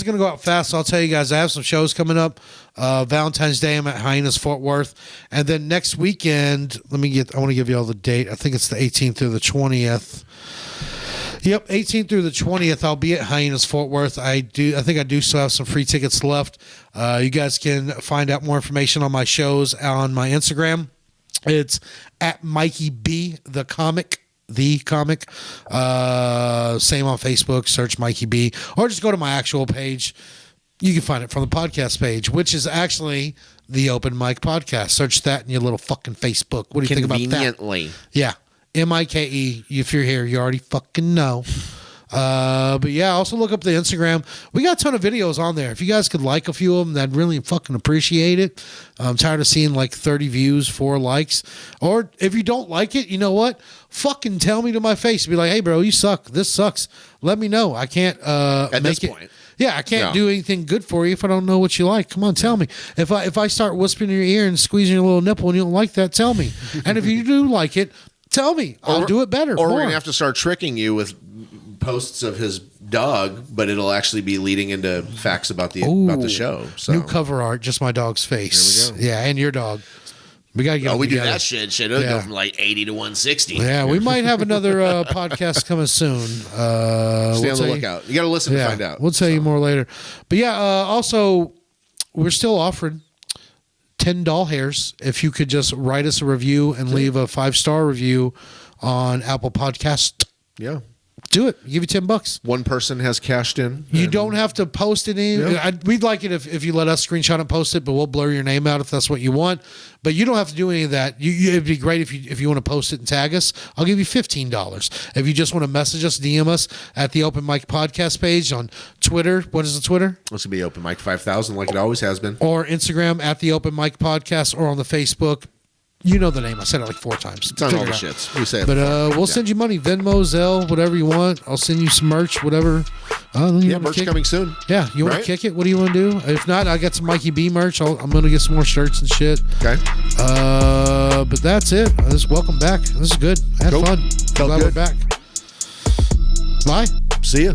going to go out fast. So I'll tell you guys, I have some shows coming up. Valentine's Day, I'm at Hyenas Fort Worth. And then next weekend, I want to give you all the date. I think it's the 18th through the 20th. Yep, 18th through the 20th, I'll be at Hyenas Fort Worth. I think I do still have some free tickets left. You guys can find out more information on my shows on my Instagram. It's at Mikey B, the comic. Same on Facebook, search Mikey B, or just go to my actual page. You can find it from the podcast page, which is actually the Open Mic Podcast. Search that in your little fucking Facebook. What do you think about that? Conveniently. Yeah. Mikey. If you're here, you already fucking know. But yeah, also look up the Instagram. We got a ton of videos on there. If you guys could like a few of them, that'd really fucking appreciate it. I'm tired of seeing like 30 views, 4 likes. Or if you don't like it, you know what? Fucking tell me to my face. Be like, hey, bro, you suck. This sucks. Let me know. I can't at this point. Yeah, I can't do anything good for you if I don't know what you like. Come on, tell me. If I start whispering in your ear and squeezing your little nipple and you don't like that, tell me. And if you do like it, tell me. I'll do it better. Or we're going to have to start tricking you with posts of his dog, but it'll actually be leading into facts about the show. So. New cover art, just my dog's face. There we go. Yeah, and your dog. We got to get. We do that shit. It'll go from like 80 to 160. Yeah, we might have another podcast coming soon. Stay on the lookout. You got to listen to find out. We'll tell you more later. But yeah, also we're still offering 10 doll hairs if you could just write us a review and leave a 5-star review on Apple Podcast. Yeah. Do it. Give you $10. One person has cashed in. You don't have to post it in. Yeah. We'd like it if you let us screenshot and post it, but we'll blur your name out if that's what you want. But you don't have to do any of that. It'd be great if you want to post it and tag us. I'll give you $15. If you just want to message us, DM us at the Open Mic Podcast page on Twitter. What is the Twitter? It's going to be Open Mic 5000 like it always has been. Or Instagram at the Open Mic Podcast, or on the Facebook. You know the name. I said it like 4 times. It's on all the shits. We say it. But we'll send you money. Venmo, Zelle, whatever you want. I'll send you some merch, whatever. Merch coming soon. Yeah. You want to kick it? What do you want to do? If not, I got some Mikey B merch. I'm going to get some more shirts and shit. Okay. But that's it. Welcome back. This is good. I had fun. Felt Glad good. we're back. Bye. See ya.